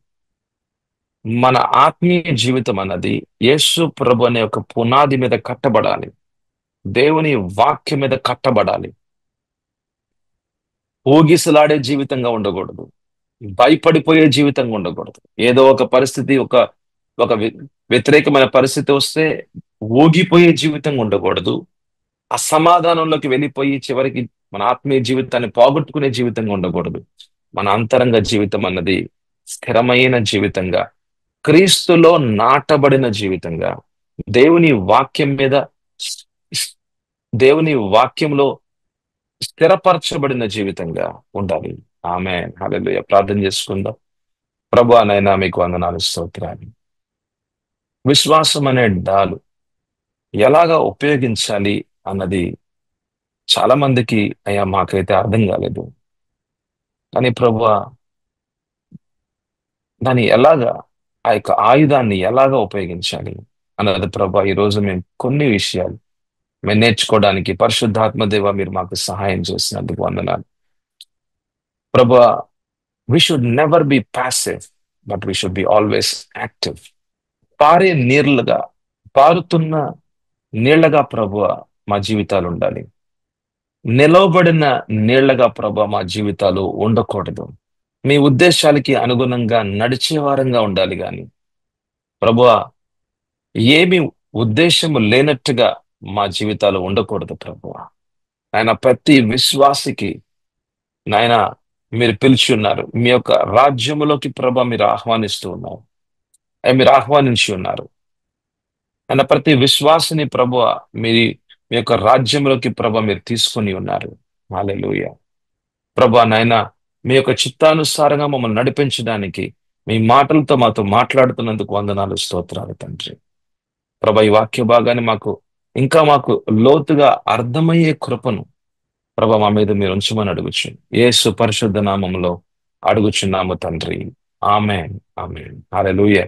మన ఆత్మీయ జీవితం అన్నది యేసు ప్రభు అనే ఒక పునాది మీద కట్టబడాలి. దేవుని వాక్యం మీద కట్టబడాలి. ఊగిసలాడే జీవితంగా ఉండకూడదు. భయపడిపోయే జీవితంగా ఉండకూడదు. ఏదో ఒక పరిస్థితి, ఒక ఒక వ్యతిరేకమైన పరిస్థితి వస్తే ఊగిపోయే జీవితంగా ఉండకూడదు. అసమాధానంలోకి వెళ్ళిపోయి చివరికి మన ఆత్మీయ జీవితాన్ని పోగొట్టుకునే జీవితంగా ఉండకూడదు. మన అంతరంగ జీవితం అన్నది స్థిరమైన జీవితంగా, క్రీస్తులో నాటబడిన జీవితంగా, దేవుని వాక్యం మీద దేవుని వాక్యంలో స్థిరపరచబడిన జీవితంగా ఉండాలి. ఆమేన్, హల్లెలూయా. ప్రార్థన చేసుకుందాం. ప్రభువా నైనా మీకు వందనాలు, స్తోత్రాలు. విశ్వాసం అనే డాలు ఎలాగా ఉపయోగించాలి అన్నది చాలా మందికి అయ్యా మాకైతే అర్థం కాలేదు. కానీ ప్రభువా దాన్ని ఎలాగా, ఆ యొక్క ఆయుధాన్ని ఎలాగా ఉపయోగించాలి అన్నది ప్రభా ఈ రోజు మేము కొన్ని విషయాలు మేము నేర్చుకోవడానికి పరిశుద్ధాత్మ దేవ మీరు మాకు సహాయం చేసినందుకు వందనాలు. ప్రభా, we should never be passive, but we should be always active. పారే నీళ్లుగా, పారుతున్న నీళ్లగా ప్రభువ మా జీవితాలు ఉండాలి. నిలవబడిన నీళ్లగా ప్రభు మా జీవితాలు ఉండకూడదు. మీ ఉద్దేశాలకి అనుగుణంగా నడిచే వారంగా ఉండాలి. గాని ప్రభువా, ఏమి ఉద్దేశము లేనట్టుగా మా జీవితాలు ఉండకూడదు ప్రభువా. ఆయన ప్రతి విశ్వాసికి నాయన మీరు పిలిచి ఉన్నారు. మీ యొక్క రాజ్యములోకి ప్రభా మీరు ఆహ్వానిస్తూ ఉన్నారు. మీరు ఆహ్వానించి ఉన్నారు. ఆయన ప్రతి విశ్వాసిని ప్రభువ మీ మీ యొక్క రాజ్యంలోకి ప్రభా మీరు తీసుకొని ఉన్నారు. హల్లెలూయా. ప్రభా నాయన మీ యొక్క చిత్తానుసారంగా మమ్మల్ని నడిపించడానికి మీ మాటలతో మాతో మాట్లాడుతున్నందుకు వందనాలు, స్తోత్రాలు తండ్రి. ప్రభా ఈ వాక్య భాగాన్ని ఇంకా మాకు లోతుగా అర్థమయ్యే కృపను ప్రభా మా మీద మీరు ఉంచమని అడుగుచు యేసు పరిశుద్ధ నామములో అడుగుచున్నాము తండ్రి. ఆమేన్, ఆమేన్, హల్లెలూయా.